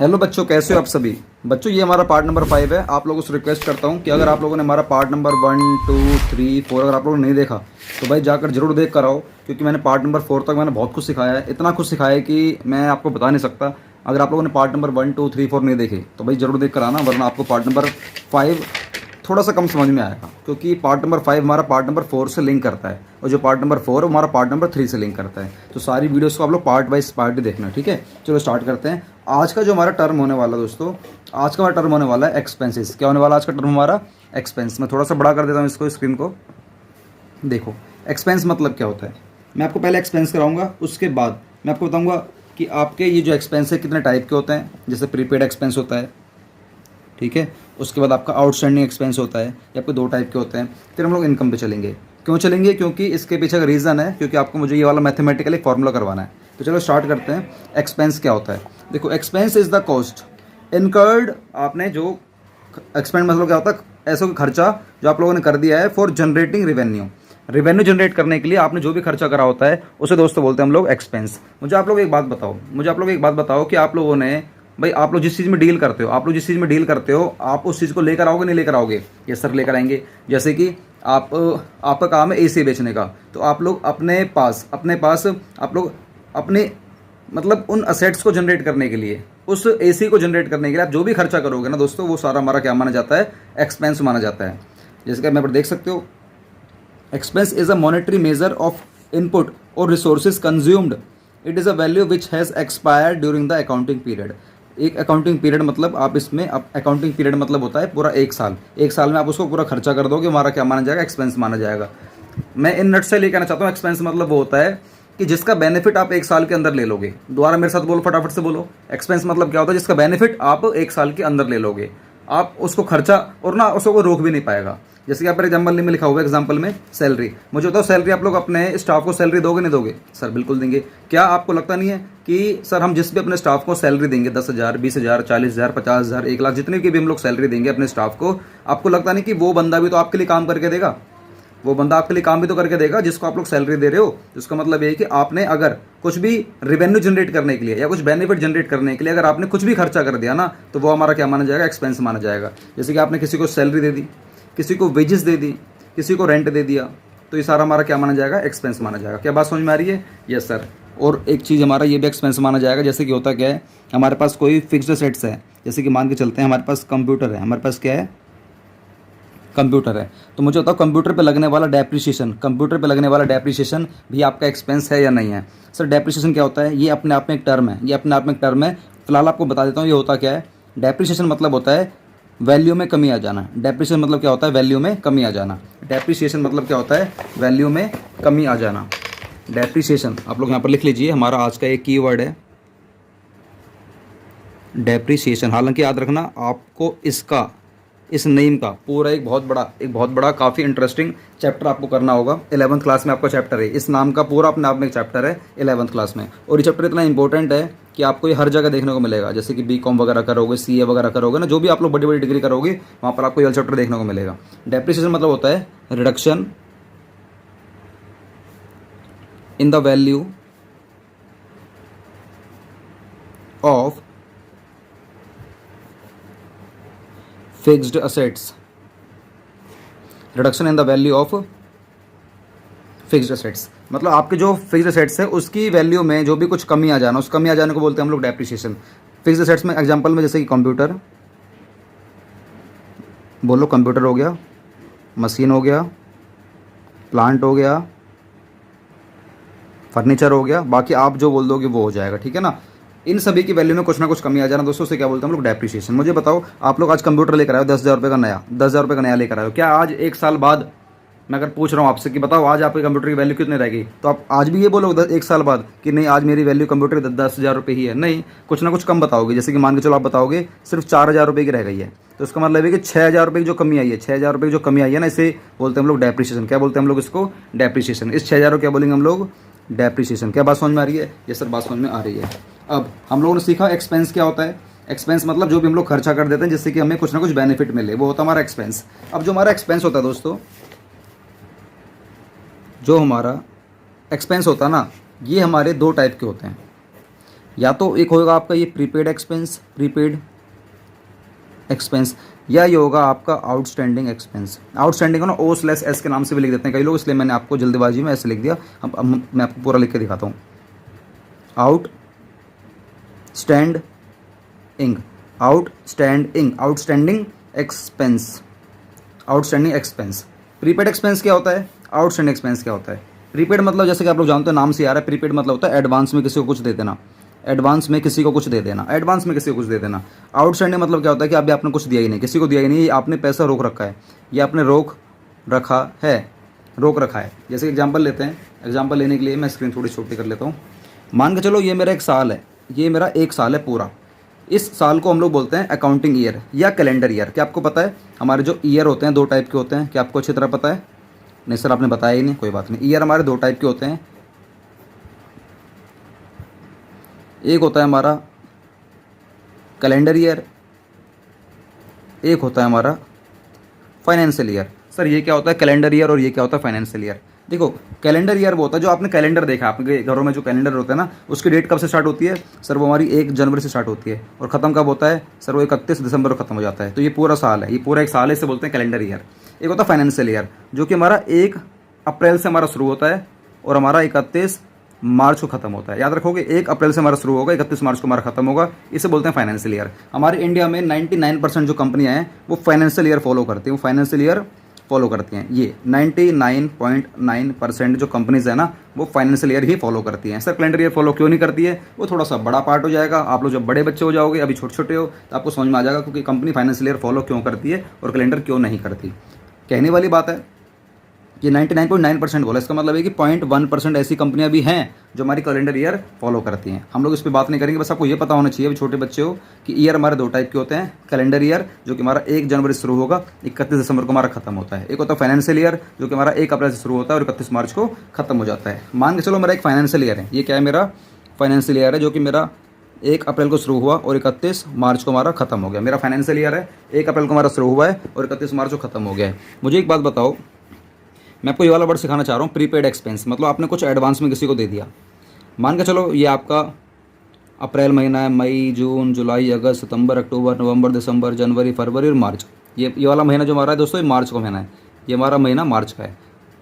Hello बच्चों, कैसे हो आप सभी। बच्चों ये हमारा पार्ट नंबर 5 है। आप लोगों से रिक्वेस्ट करता हूँ कि अगर आप लोगों ने हमारा पार्ट नंबर 1, 2, 3, 4 अगर आप लोगों ने नहीं देखा तो भाई जाकर जरूर देख कर आओ, क्योंकि मैंने पार्ट नंबर 4 तक मैंने बहुत कुछ सिखाया है। इतना कुछ सिखाया है कि मैं आपको बता नहीं सकता। अगर आप लोगों ने पार्ट नंबर 1, 2, 3, 4 नहीं देखे तो भाई जरूर देख कर आना, वरना आपको पार्ट नंबर 5 थोड़ा सा कम समझ में आएगा, क्योंकि पार्ट नंबर 5 हमारा पार्ट नंबर 4 से लिंक करता है और जो पार्ट नंबर 4 है हमारा पार्ट नंबर 3 से लिंक करता है। तो सारी वीडियोस को आप लोग पार्ट वाइज पार्ट ही देखना, ठीक है। चलो स्टार्ट करते हैं। आज का जो हमारा टर्म होने वाला है दोस्तों, आज का हमारा टर्म होने वाला है एक्सपेंसेस। क्या होने वाला आज का टर्म हमारा? एक्सपेंस। मैं थोड़ा सा बड़ा कर देता हूँ इसको, स्क्रीन को। देखो एक्सपेंस मतलब क्या होता है। मैं आपको पहले एक्सपेंस कराऊंगा, उसके बाद मैं आपको बताऊंगा कि आपके ये जो एक्सपेंस है कितने टाइप के होते हैं। जैसे प्रीपेड एक्सपेंस होता है, ठीक है। उसके बाद आपका आउटस्टैंडिंग एक्सपेंस होता है, ये आपके 2 टाइप के होते हैं। फिर हम लोग इनकम पे चलेंगे। क्यों चलेंगे? क्योंकि इसके पीछे का रीज़न है, क्योंकि आपको मुझे ये वाला मैथमेटिकली फॉर्मूला करवाना है। तो चलो स्टार्ट करते हैं। एक्सपेंस क्या होता है? देखो expense is the cost incurred. आपने जो एक्सपेंस मतलब क्या होता है? ऐसा कोई खर्चा जो आप लोगों ने कर दिया है for generating revenue. Revenue generate करने के लिए आपने जो भी खर्चा करा होता है उसे दोस्तों बोलते हैं हम लोग एक्सपेंस। मुझे आप लोग एक बात बताओ कि आप लोगों ने भाई, आप लोग जिस चीज़ में डील करते हो आप उस चीज़ को लेकर आओगे नहीं लेकर आओगे? यस सर, लेकर आएंगे। जैसे कि आपका काम है एसी बेचने का, तो आप लोग अपने पास आप लोग अपने मतलब उन असेट्स को जनरेट करने के लिए, उस एसी को जनरेट करने के लिए आप जो भी खर्चा करोगे ना दोस्तों, वो सारा हमारा क्या माना जाता है? एक्सपेंस माना जाता है। जैसे कि आप यहाँ पर देख सकते हो, expense is a monetary measure of input और resources consumed. It is a value which has expired during the accounting period. एक अकाउंटिंग पीरियड मतलब आप इसमें अकाउंटिंग पीरियड मतलब होता है पूरा 1 साल। 1 साल में आप उसको पूरा खर्चा कर दोगे, हमारा क्या माना जाएगा? एक्सपेंस माना जाएगा। मैं इन नट से ले कहना चाहता हूँ, एक्सपेंस मतलब वो होता है कि जिसका बेनिफिट आप 1 साल के अंदर ले लोगे। दोबारा मेरे साथ बोलो, फटाफट से बोलो। एक्सपेंस मतलब क्या होता है? जिसका बेनिफिट आप 1 साल के अंदर ले लोगे। आप उसको खर्चा और ना उसको कोई रोक भी नहीं पाएगा। जैसे कि आप एग्जाम्पल में लिखा हुआ है, एग्जाम्पल में सैलरी। मुझे बताओ, सैलरी आप लोग अपने स्टाफ को सैलरी दोगे नहीं दोगे? सर बिल्कुल देंगे। क्या आपको लगता नहीं है कि सर हम जिस भी अपने स्टाफ को सैलरी देंगे, 10,000, 20,000, 40,000, 50,000, 1 लाख, जितने की भी हम लोग सैलरी देंगे अपने स्टाफ को, आपको लगता नहीं कि वो बंदा भी तो आपके लिए काम करके देगा? वो बंदा आपके लिए काम भी तो करके देगा जिसको आप लोग सैलरी दे रहे हो। इसका मतलब ये है कि आपने अगर कुछ भी रेवेन्यू जनरेट करने के लिए या कुछ बेनिफिट जनरेट करने के लिए अगर आपने कुछ भी खर्चा कर दिया ना, तो वो हमारा क्या माना जाएगा? एक्सपेंस माना जाएगा। जैसे कि आपने किसी को सैलरी दे दी, किसी को वेजेस दे दी, किसी को रेंट दे दिया, तो ये सारा हमारा क्या माना जाएगा? एक्सपेंस माना जाएगा। क्या बात समझ में आ रही है? Yes sir. और एक चीज़ हमारा ये भी एक्सपेंस माना जाएगा। जैसे कि होता क्या है, हमारे पास कोई फिक्स्ड एसेट्स है। जैसे कि मान के चलते हैं हमारे पास कंप्यूटर है, हमारे पास क्या है? कंप्यूटर है। तो मुझे बताओ, कंप्यूटर पे लगने वाला डेप्रिसिएशन भी आपका एक्सपेंस है या नहीं है? सर डेप्रिसिएशन क्या होता है? ये अपने आप में एक टर्म है। फिलहाल आपको बता देता हूँ ये होता क्या है। डेप्रिसिएशन मतलब होता है वैल्यू में कमी आ जाना। डेप्रिसिएशन मतलब क्या होता है? वैल्यू में कमी आ जाना। डेप्रिसिएशन मतलब क्या होता है? वैल्यू में कमी आ जाना। डेप्रिसिएशन आप लोग यहाँ पर लिख लीजिए, हमारा आज का एक कीवर्ड है डेप्रिसिएशन। हालांकि याद रखना आपको इस नेम का पूरा एक बहुत बड़ा काफ़ी इंटरेस्टिंग चैप्टर आपको करना होगा। 11th क्लास में आपका चैप्टर है, इस नाम का पूरा अपने आप में एक चैप्टर है 11th क्लास में। और ये चैप्टर इतना इंपॉर्टेंट है कि आपको ये हर जगह देखने को मिलेगा। जैसे कि बीकॉम वगैरह करोगे, सीए वगैरह करोगे ना, जो भी आप लोग बड़ी बड़ी डिग्री करोगे वहाँ पर आपको ये चैप्टर देखने को मिलेगा। डेप्रिसिएशन मतलब होता है reduction in the value of fixed assets. Reduction in the value of fixed assets मतलब आपके जो फिक्स्ड असेट्स है उसकी वैल्यू में जो भी कुछ कमी आ जाना, उस कमी आ जाने को बोलते हैं हम लोग डेप्रिसिएशन। फिक्स्ड असेट्स में एग्जांपल में जैसे कि कंप्यूटर, बोलो कंप्यूटर हो गया, मशीन हो गया, प्लांट हो गया, फर्नीचर हो गया, बाकी आप जो बोल दोगे वो हो जाएगा, ठीक है ना। इन सभी की वैल्यू में कुछ ना कुछ कमी आ जाना दोस्तों, से क्या बोलते हैं हम लोग? डेप्रिसिएशन। मुझे बताओ, आप लोग आज कंप्यूटर लेकर आए हो 10,000 रुपये का नया, 10,000 रुपये का नया लेकर आए हो। क्या आज 1 साल बाद मैं अगर पूछ रहा हूँ आपसे कि बताओ आज आपके कंप्यूटर की वैल्यू कितनी रहेगी, तो आप आज भी ये बोलोगे 1 साल बाद कि नहीं आज मेरी वैल्यू कंप्यूटर 10,000 रुपये ही है? नहीं, कुछ ना कुछ कम बताओगे। जैसे कि मान के चलो आप बताओगे सिर्फ 4,000 रुपये की रह गई है, तो इसका मतलब है कि 6,000 रुपये की जो कमी आई है, 6,000 रुपये की जो कमी आई है ना, इसे बोलते हैं हम लोग डेप्रिसिएशन। क्या बोलते हैं हम लोग इसको? डेप्रिसिएशन। इस 6,000 को क्या बोलेंगे हम लोग? डेप्रिसिएशन। क्या बात समझ में आ रही है? ये सर बात समझ में आ रही है। अब हम लोगों ने सीखा एक्सपेंस क्या होता है। एक्सपेंस मतलब जो भी हम लोग खर्चा कर देते हैं जिससे कि हमें कुछ ना कुछ बेनिफिट मिले, वो होता है हमारा एक्सपेंस। अब जो हमारा एक्सपेंस होता है दोस्तों, जो हमारा एक्सपेंस होता है ना, ये हमारे 2 टाइप के होते हैं। या तो एक होगा आपका ये प्रीपेड एक्सपेंस, या ये होगा आपका आउटस्टैंडिंग एक्सपेंस। आउटस्टैंडिंग को ना O/S के नाम से भी लिख देते हैं कई लोग, इसलिए मैंने आपको जल्दबाजी में ऐसे लिख दिया। अब मैं आपको पूरा लिख के दिखाता हूँ। Outstanding expense. प्रीपेड एक्सपेंस क्या होता है, आउटस्टैंडिंग एक्सपेंस क्या होता है। प्रीपेड मतलब जैसे कि आप लोग जानते हो, नाम से आ रहा है, प्रीपेड मतलब होता है एडवांस में किसी को कुछ दे देना। आउटस्टैंडिंग मतलब क्या होता है कि अभी आपने कुछ दिया ही नहीं, किसी को दिया ही नहीं, आपने पैसा रोक रखा है, ये आपने रोक रखा है। जैसे एग्जांपल लेते हैं, एग्जांपल लेने के लिए मैं स्क्रीन थोड़ी छोटी कर लेता हूँ। मान के चलो ये मेरा एक साल है पूरा। इस साल को हम लोग बोलते हैं अकाउंटिंग ईयर या कैलेंडर ईयर। क्या आपको पता है हमारे जो ईयर होते हैं 2 टाइप के होते हैं, क्या आपको अच्छी तरह पता है? नहीं सर आपने बताया ही नहीं, कोई बात नहीं। ईयर हमारे 2 टाइप के होते हैं, एक होता है हमारा कैलेंडर ईयर, एक होता है हमारा फाइनेंशियल ईयर। सर ये क्या होता है कैलेंडर ईयर और ये क्या होता है फाइनेंशियल ईयर? देखो कैलेंडर ईयर वो होता है जो आपने कैलेंडर देखा, आपके घरों में जो कैलेंडर होता है ना, उसकी डेट कब से स्टार्ट होती है? सर वो हमारी 1 जनवरी से स्टार्ट होती है, और ख़त्म कब होता है? सर वो 31 दिसंबर को ख़त्म हो जाता है। तो ये पूरा साल है, ये पूरा एक साल है, इसे बोलते हैं कैलेंडर ईयर। एक होता है फाइनेंशियल ईयर जो कि हमारा 1 अप्रैल से हमारा शुरू होता है और हमारा 31 मार्च को खत्म होता है। याद रखोगे 1 अप्रैल से हमारा शुरू होगा, 31 मार्च को हमारा खत्म होगा, इसे बोलते हैं फाइनेंशियल ईयर। हमारे इंडिया में 99% जो कंपनियां हैं वो फाइनेंशियल ईयर फॉलो करती हैं, ये 99.9% जो कंपनीज है ना वो फाइनेंशियल ईयर ही फॉलो करती हैं। सर कैलेंडर ईयर फॉलो क्यों नहीं करती है? वो थोड़ा सा बड़ा पार्ट हो जाएगा, आप लोग जब बड़े बच्चे हो जाओगे, अभी छोटे छोटे हो तो आपको समझ में आ जाएगा क्योंकि कंपनी फाइनेंशियल ईयर फॉलो क्यों करती है और कैलेंडर क्यों नहीं करती। कहने वाली बात है ये 99.9% बोला, इसका मतलब है कि 0.1% ऐसी कंपनियां भी हैं जो हमारी कैलेंडर ईयर फॉलो करती हैं। हम लोग इस पर बात नहीं करेंगे, बस आपको ये पता होना चाहिए, छोटे बच्चे हो, कि ईयर हमारे 2 टाइप के होते हैं। कैलेंडर ईयर जो कि हमारा 1 जनवरी से शुरू होगा, 31 दिसंबर को हमारा खत्म होता है। एक होता है फाइनेंशियल ईयर जो कि हमारा 1 अप्रैल से शुरू होता है और 31 मार्च को खत्म हो जाता है। मान के चलो मेरा एक फाइनेंशियल ईयर है, ये क्या है? मेरा फाइनेंशियल ईयर है जो कि मेरा 1 अप्रैल को शुरू हुआ और 31 मार्च को हमारा खत्म हो गया। मेरा फाइनेंशियल ईयर है, 1 अप्रैल को हमारा शुरू हुआ है और 31 मार्च को खत्म हो गया है। मुझे एक बात बताओ, मैं आपको ये वाला वर्ड सिखाना चाह रहा हूँ, प्रीपेड एक्सपेंस। मतलब आपने कुछ एडवांस में किसी को दे दिया। मान के चलो ये आपका अप्रैल महीना है, मई, जून, जुलाई, अगस्त, सितंबर, अक्टूबर, नवंबर, दिसंबर, जनवरी, फरवरी और मार्च। ये वाला महीना जो हमारा है दोस्तों, ये मार्च का महीना है, ये हमारा महीना मार्च का है।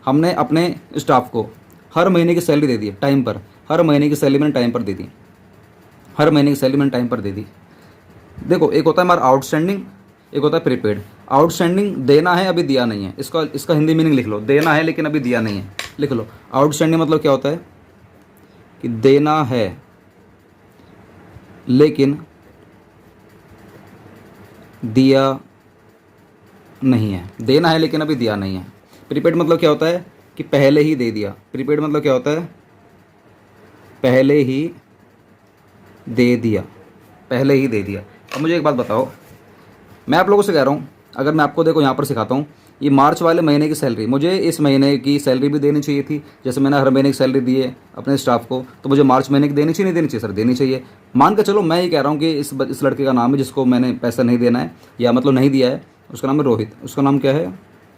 हमने अपने स्टाफ को हर महीने की सैलरी दे दी टाइम पर, हर महीने की सैलरी मैंने टाइम पर दे दी, देखो एक होता है हमारा आउटस्टैंडिंग, एक होता है प्रीपेड। आउटस्टैंडिंग देना है अभी दिया नहीं है, इसका हिंदी मीनिंग लिख लो, देना है लेकिन अभी दिया नहीं है, लिख लो। आउटस्टैंडिंग मतलब क्या होता है कि देना है लेकिन दिया नहीं है, देना है लेकिन अभी दिया नहीं है। प्रीपेड मतलब क्या होता है कि पहले ही दे दिया। प्रीपेड मतलब क्या होता है? पहले ही दे दिया। अब मुझे एक बात बताओ, मैं आप लोगों से कह रहा हूँ, अगर मैं आपको देखो यहाँ पर सिखाता हूँ, ये मार्च वाले महीने की सैलरी, मुझे इस महीने की सैलरी भी देनी चाहिए थी। जैसे मैंने हर महीने की सैलरी दी है अपने स्टाफ को, तो मुझे मार्च महीने की देनी चाहिए, नहीं देनी चाहिए? सर देनी चाहिए। मान के चलो मैं ये कह रहा हूँ कि इस लड़के का नाम है जिसको मैंने पैसा नहीं देना है, या मतलब नहीं दिया है, उसका नाम है रोहित। उसका नाम क्या है?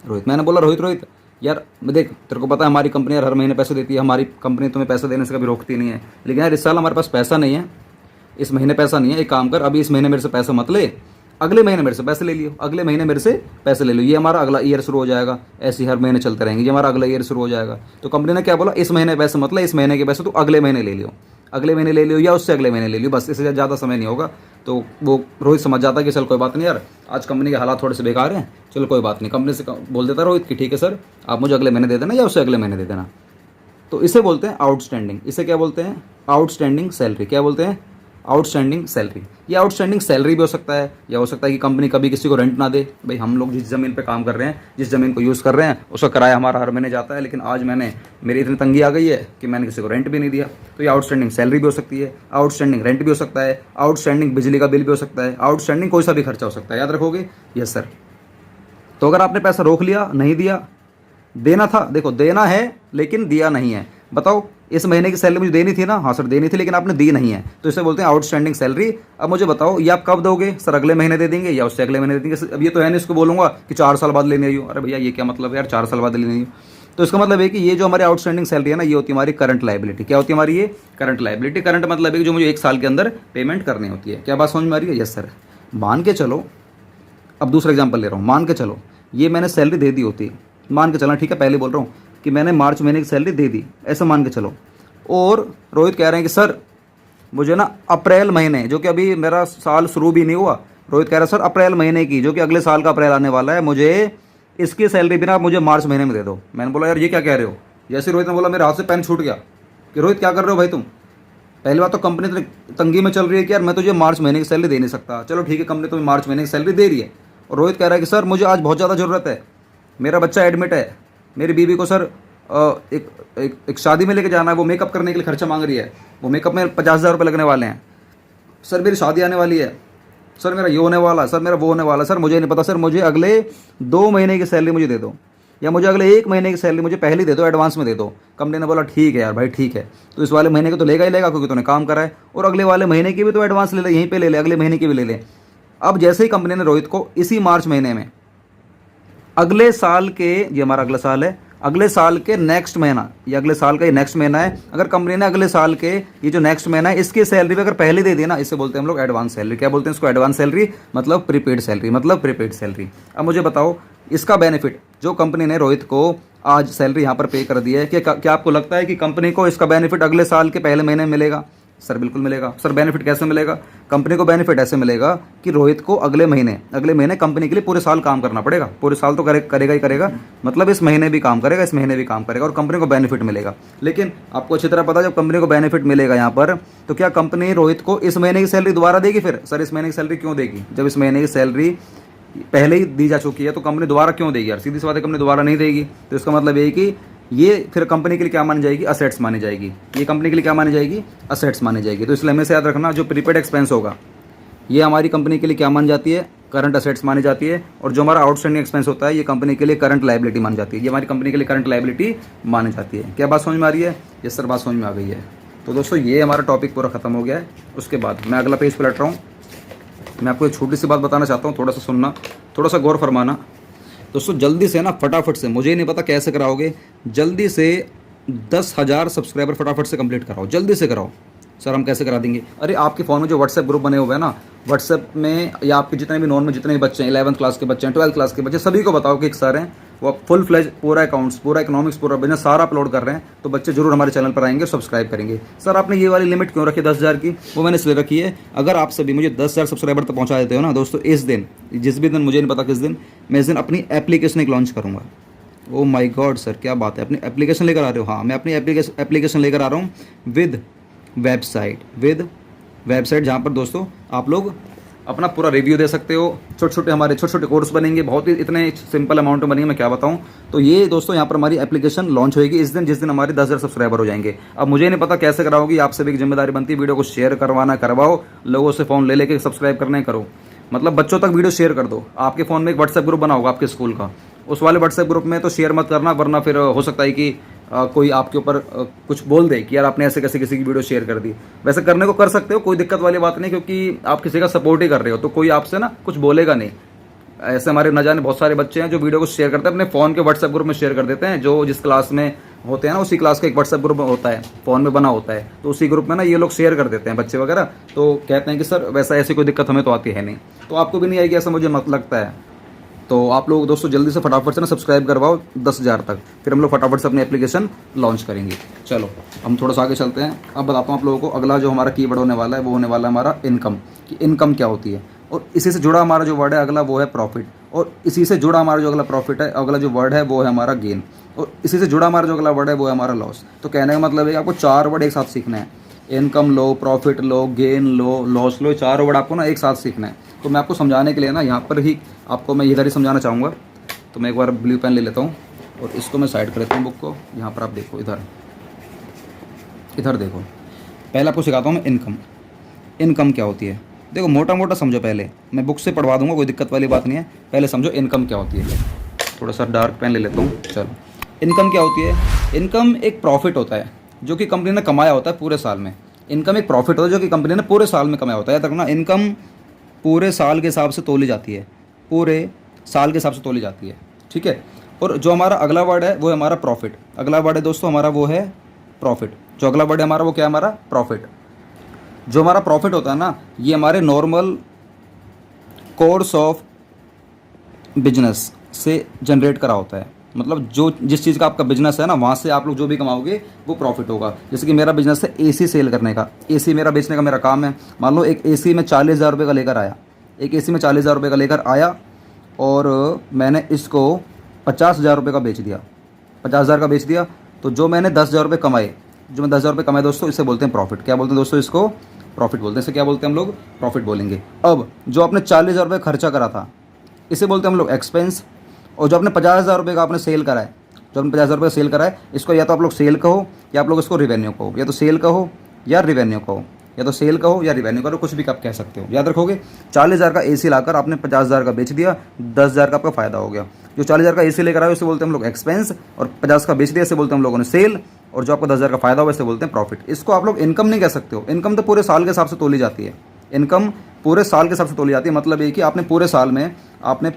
रोहित। मैंने बोला रोहित यार देख, तेरे को पता है हमारी कंपनी यार हर महीने पैसे देती है, हमारी कंपनी तुम्हें पैसा देने से कभी रोकती नहीं है, लेकिन यार इस साल हमारे पास पैसा नहीं है, इस महीने पैसा नहीं है, एक काम कर, अभी इस महीने मेरे से पैसा मत ले, अगले महीने मेरे से पैसे ले लियो, अगले महीने मेरे से पैसे ले लो, ये हमारा अगला ईयर शुरू हो जाएगा। ऐसे ही हर महीने चलते रहेंगे, ये हमारा अगला ईयर शुरू हो जाएगा। तो कंपनी ने क्या बोला, इस महीने पैसे मत ले, इस महीने के पैसे तो अगले महीने ले लियो, या उससे अगले महीने ले लियो, बस इससे ज़्यादा समय नहीं होगा। तो वो रोहित समझ जाता कि चल कोई बात नहीं यार, आज कंपनी के हालात थोड़े से बेकार हैं, चलो कोई बात नहीं। कंपनी से बोल देता रोहित कि ठीक है सर, आप मुझे अगले महीने दे देना या उससे अगले महीने दे देना। तो इसे बोलते हैं आउटस्टैंडिंग। इसे क्या बोलते हैं? Outstanding salary. क्या बोलते हैं? Outstanding salary. ये आउटस्टैंडिंग सैलरी भी हो सकता है, या हो सकता है कि कंपनी कभी किसी को रेंट ना दे। भाई हम लोग जिस ज़मीन पे काम कर रहे हैं, जिस ज़मीन को यूज़ कर रहे हैं, उसका किराया हमारा हर महीने जाता है, लेकिन आज मेरी इतनी तंगी आ गई है कि मैंने किसी को रेंट भी नहीं दिया। तो ये आउटस्टैंडिंग सैलरी भी हो सकती है, आउटस्टैंडिंग रेंट भी हो सकता है, आउटस्टैंडिंग बिजली का बिल भी हो सकता है, आउटस्टैंडिंग कोई सा भी खर्चा हो सकता है। याद रखोगे? Yes sir. तो अगर आपने पैसा रोक लिया, नहीं दिया, देना था, देखो देना है लेकिन दिया नहीं है, बताओ इस महीने की सैलरी मुझे देनी थी ना? हाँ सर देनी थी, लेकिन आपने दी नहीं है, तो इसे बोलते हैं आउटस्टैंडिंग सैलरी। अब मुझे बताओ ये आप कब दोगे? सर अगले महीने दे देंगे या उससे अगले महीने दे देंगे। अब ये तो है नहीं इसको बोलूंगा कि 4 साल बाद लेने आई हो। अरे भैया ये क्या मतलब है यार, 4 साल बाद लेने आई हो? तो इसका मतलब है कि ये जो हमारी आउटस्टैंडिंग सैलरी है ना, ये होती है हमारी करंट लाइबिलिटी। क्या होती है हमारी ये करंट लाइबिलिटी। करंट मतलब है कि जो मुझे 1 साल के अंदर पेमेंट करनी होती है। क्या बात समझ में आ रही है? Yes sir. मान के चलो, अब दूसरा एग्जाम्पल ले रहा हूँ। मान के चलो ये मैंने सैलरी दे दी होती है, मान के चलना, ठीक है, पहले बोल रहा हूँ कि मैंने मार्च महीने की सैलरी दे दी, ऐसा मान के चलो। और रोहित कह रहे हैं कि सर मुझे ना अप्रैल महीने, जो कि अभी मेरा साल शुरू भी नहीं हुआ, रोहित कह रहा है सर अप्रैल महीने की, जो कि अगले साल का अप्रैल आने वाला है, मुझे इसकी सैलरी भी ना मुझे मार्च महीने में दे दो। मैंने बोला यार ये क्या कह रहे हो? जैसे रोहित ने बोला मेरे हाथ से पेन छूट गया कि रोहित क्या कर रहे हो भाई तुम? पहली बात तो कंपनी तो तंगी में चल रही है कि यार मैं तुझे मार्च महीने की सैलरी दे नहीं सकता। चलो ठीक है, कंपनी तुम्हें मार्च महीने की सैलरी दे रही है, और रोहित कह रहा है कि सर मुझे आज बहुत ज़्यादा ज़रूरत है, मेरा बच्चा एडमिट है, मेरी बीवी को सर एक शादी में लेके जाना है, वो मेकअप करने के लिए खर्चा मांग रही है, वो मेकअप में 50,000 रुपये लगने वाले हैं। सर मेरी शादी आने वाली है, सर मेरा ये होने वाला, सर मेरा वो होने वाला, सर मुझे नहीं पता, सर मुझे अगले 2 महीने की सैलरी मुझे दे दो, या मुझे अगले 1 महीने की सैलरी मुझे पहले दे दो, एडवांस में दे दो। कंपनी ने बोला ठीक है यार भाई ठीक है, तो इस वाले महीने को तो लेगा ही लेगा क्योंकि तूने काम करा है, और अगले वाले महीने की भी तो एडवांस ले ले, यहीं पे ले ले, अगले महीने की भी ले ले। अब जैसे ही कंपनी ने रोहित को इसी मार्च महीने में अगले साल के, ये हमारा अगला साल है, अगले साल के नेक्स्ट महीना, ये अगले साल का ये नेक्स्ट महीना है, अगर कंपनी ने अगले साल के ये जो नेक्स्ट महीना है इसकी सैलरी भी अगर पहले दे दी ना, इसे बोलते हैं हम लोग एडवांस सैलरी। क्या बोलते हैं इसको? एडवांस सैलरी, मतलब प्रीपेड सैलरी, मतलब प्रीपेड सैलरी। अब मुझे बताओ इसका बेनिफिट जो कंपनी ने रोहित को आज सैलरी यहाँ पर पे कर दी है, क्या आपको लगता है कि कंपनी को इसका बेनिफिट अगले साल के पहले महीने में मिलेगा? सर बिल्कुल मिलेगा। सर बेनिफिट कैसे मिलेगा? कंपनी को बेनिफिट ऐसे मिलेगा कि रोहित को अगले महीने कंपनी के लिए पूरे साल काम करना पड़ेगा, पूरे साल तो करेगा ही करेगा, मतलब इस महीने भी काम करेगा, इस महीने भी काम करेगा, और कंपनी को बेनिफिट मिलेगा। लेकिन आपको अच्छी तरह पता है जब कंपनी को बेनिफिट मिलेगा यहाँ पर, तो क्या कंपनी रोहित को इस महीने की सैलरी दोबारा देगी? फिर सर इस महीने की सैलरी क्यों देगी? जब इस महीने की सैलरी पहले ही दी जा चुकी है तो कंपनी दोबारा क्यों देगी यार? सीधी सी बात है, कंपनी दोबारा नहीं देगी। तो इसका मतलब ये कि ये फिर कंपनी के लिए क्या मानी जाएगी? असेट्स मानी जाएगी। ये कंपनी के लिए क्या मानी जाएगी? असेट्स मानी जाएगी। तो इसलिए हमेशा याद रखना, जो प्रीपेड एक्सपेंस होगा ये हमारी कंपनी के लिए क्या मानी जाती है? करंट असेट्स मानी जाती है। और जो हमारा आउटस्टैंडिंग एक्सपेंस होता है ये कंपनी के लिए करंट लायबिलिटी मानी जाती है। ये हमारी कंपनी के लिए करंट लायबिलिटी मानी जाती है। क्या बात समझ में आ रही है? ये सर बात समझ में आ गई है। तो दोस्तों ये हमारा टॉपिक पूरा खत्म हो गया है। उसके बाद मैं अगला पेज पलट रहा हूँ। मैं आपको एक छोटी सी बात बताना चाहता हूँ, थोड़ा सा सुनना, थोड़ा सा गौर फरमाना। दोस्तों जल्दी से ना, फटाफट से, मुझे नहीं पता कैसे कराओगे, जल्दी से 10,000 सब्सक्राइबर फटाफट से कंप्लीट कराओ, जल्दी से कराओ। सर हम कैसे करा देंगे? अरे आपके फ़ोन में जो व्हाट्सएप ग्रुप बने हुए हैं ना, व्हाट्सएप में, या आपके जितने भी नॉन में जितने भी बच्चे हैं, 11th क्लास के बच्चे हैं, 12th क्लास के बच्चे, सभी को बताओ कि एक सर हैं, वो फुल फ्लेज पूरा अकाउंट्स, पूरा इकोनॉमिक्स, पूरा बिजनेस सारा अपलोड कर रहे हैं। तो बच्चे जरूर हमारे चैनल पर आएंगे, सब्सक्राइब करेंगे। सर आपने ये वाली लिमिट क्यों रखी 10,000 की? वो मैंने इसलिए रखी है, अगर आप सभी मुझे 10,000 सब्सक्राइबर तक पहुँचा देते हो ना दोस्तों, इस दिन, जिस भी दिन, मुझे नहीं पता किस दिन, मैं इस दिन अपनी एप्लीकेशन एक लॉन्च करूँगा। ओ माय गॉड सर क्या बात है, अपनी एप्लीकेशन लेकर आ रहे हो? हाँ मैं अपनी एप्लीकेशन लेकर आ रहा हूँ विद वेबसाइट, जहाँ पर दोस्तों आप लोग अपना पूरा रिव्यू दे सकते हो। हमारे छोटे छोटे कोर्स बनेंगे, बहुत ही इतने सिंपल अमाउंट में बनेंगे, मैं क्या बताऊँ। तो ये दोस्तों यहाँ पर हमारी एप्लीकेशन लॉन्च होगी इस दिन, जिस दिन हमारे 10,000 सब्सक्राइबर हो जाएंगे। अब मुझे नहीं पता कैसे कराओगी, आप सभी की जिम्मेदारी बनती है, वीडियो को शेयर करवाओ, लोगों से फ़ोन ले लेके सब्सक्राइब करने करो, मतलब बच्चों तक वीडियो शेयर कर दो। आपके फ़ोन में एक व्हाट्सएप ग्रुप बना होगा आपके स्कूल का, उस वाले व्हाट्सएप ग्रुप में तो शेयर मत करना, वरना फिर हो सकता है कि कोई आपके ऊपर कुछ बोल दे कि यार आपने ऐसे कैसे किसी की वीडियो शेयर कर दी। वैसे करने को कर सकते हो, कोई दिक्कत वाली बात नहीं, क्योंकि आप किसी का सपोर्ट ही कर रहे हो, तो कोई आपसे ना कुछ बोलेगा नहीं। ऐसे हमारे न जाने बहुत सारे बच्चे हैं जो वीडियो को शेयर करते हैं, अपने फ़ोन के व्हाट्सएप ग्रुप में शेयर कर देते हैं। जो जिस क्लास में होते हैं ना, उसी क्लास का एक व्हाट्सएप ग्रुप होता है, फ़ोन में बना होता है, तो उसी ग्रुप में ना ये लोग शेयर कर देते हैं बच्चे वगैरह। तो कहते हैं कि सर वैसा ऐसी कोई दिक्कत हमें तो आती है नहीं, तो आपको भी नहीं आएगी ऐसा मुझे मत लगता है। तो आप लोग दोस्तों जल्दी से फटाफट से ना सब्सक्राइब करवाओ 10,000 तक, फिर हम लोग फटाफट से अपनी एप्लीकेशन लॉन्च करेंगे। चलो हम थोड़ा सा आगे चलते हैं। अब बताता हूँ आप लोगों को, अगला जो हमारा कीवर्ड होने वाला है वो होने वाला है हमारा इनकम, कि इनकम क्या होती है। और इसी से जुड़ा हमारा जो वर्ड है अगला वो है प्रॉफिट, और इसी से जुड़ा हमारा जो अगला प्रॉफिट है, अगला जो वर्ड है वो है हमारा गेन, और इसी से जुड़ा हमारा जो अगला वर्ड है वो है हमारा लॉस। तो कहने का मतलब है आपको 4 वर्ड एक साथ सीखना है, इनकम लो, प्रॉफिट लो, गेन लो, लॉस लो, 4 वर्ड आपको ना एक साथ सीखना है। तो मैं आपको समझाने के लिए ना यहाँ पर ही आपको मैं इधर ही समझाना चाहूँगा। तो मैं एक बार ब्लू पेन ले लेता हूँ और इसको मैं साइड कर लेता हूँ बुक को। यहाँ पर आप देखो, इधर देखो, पहले आपको सिखाता हूँ मैं इनकम। इनकम क्या होती है देखो, मोटा मोटा समझो, पहले मैं बुक से पढ़वा दूँगा, कोई दिक्कत वाली बात नहीं है। पहले समझो इनकम क्या होती है। थोड़ा सा डार्क पेन ले लेता हूँ। चलो, इनकम क्या होती है? इनकम एक प्रॉफिट होता है जो कि कंपनी ने कमाया होता है पूरे साल में। इनकम एक प्रॉफिट होता है जो कि कंपनी ने पूरे साल में कमाया होता है। याद रखना, इनकम पूरे साल के हिसाब से तोली जाती है, पूरे साल के हिसाब से तोली जाती है, ठीक है। और जो हमारा अगला वर्ड है वो है हमारा प्रॉफिट। अगला वर्ड है दोस्तों हमारा वो है प्रॉफिट। जो अगला वर्ड है हमारा वो क्या है, हमारा प्रॉफिट। जो हमारा प्रॉफिट होता है ना, ये हमारे नॉर्मल कोर्स ऑफ बिजनेस से जनरेट करा होता है। मतलब जो जिस चीज़ का आपका बिजनेस है ना, वहाँ से आप लोग जो भी कमाओगे वो प्रॉफिट होगा। जैसे कि मेरा बिजनेस है एसी सेल करने का, एसी मेरा बेचने का मेरा काम है। मान लो एक एसी में 40,000 रुपये का लेकर आया, एक एसी में 40,000 रुपये का लेकर आया और मैंने इसको 50,000 रुपये का बेच दिया, 50,000 का बेच दिया। तो जो मैंने 10,000 रुपये कमाए, जो मैं 10,000 रुपये कमाए दोस्तों, इसे बोलते हैं प्रॉफिट। क्या बोलते हैं दोस्तों, इसको प्रॉफिट बोलते हैं। इसे क्या बोलते हैं हम लोग, प्रॉफिट बोलेंगे। अब जो आपने 40,000 रुपये खर्चा करा था, इसे बोलते हैं हम लोग एक्सपेंस। और जो आपने 50,000 रुपये का आपने सेल करा है, जो आपने 50,000 रुपये सेल करा है, इसको या तो आप लोग सेल कहो या आप लोग इसको रिवेन्यू कहो, या तो सेल कहो या रिवेन्यू कहो, या तो सेल कहो या रिवेन्यू करो, कुछ भी आप कह सकते हो। याद रखोगे 40,000 का एसी लाकर आपने 50,000 का बेच दिया, 10,000 का आपका फायदा हो गया। जो 40,000 का एसी लेकर आए उसे बोलते हैं हम लोग एक्सपेंस, और 50 का बेच दिया इसे बोलते हैं हम लोगों ने सेल, और जो आपको 10,000 का फायदा हुआ इसे बोलते हैं प्रॉफिट। इसको आप लोग इनकम नहीं कह सकते हो। इनकम तो पूरे साल के हिसाब से तोली जाती है। इनकम पूरे साल के हिसाब से तोली जाती है। मतलब ये कि आपने पूरे साल में आपने